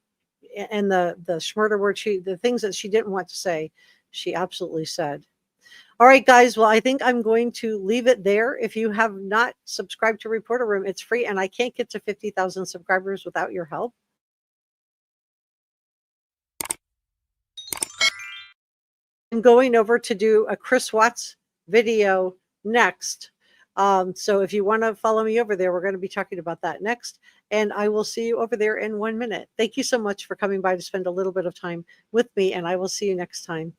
and the schmurder word, the things that she didn't want to say, she absolutely said. All right, guys. Well, I think I'm going to leave it there. If you have not subscribed to Reporter Room, it's free, and I can't get to 50,000 subscribers without your help. I'm going over to do a Chris Watts video next. So if you want to follow me over there, we're going to be talking about that next. And I will see you over there in 1 minute. Thank you so much for coming by to spend a little bit of time with me, and I will see you next time.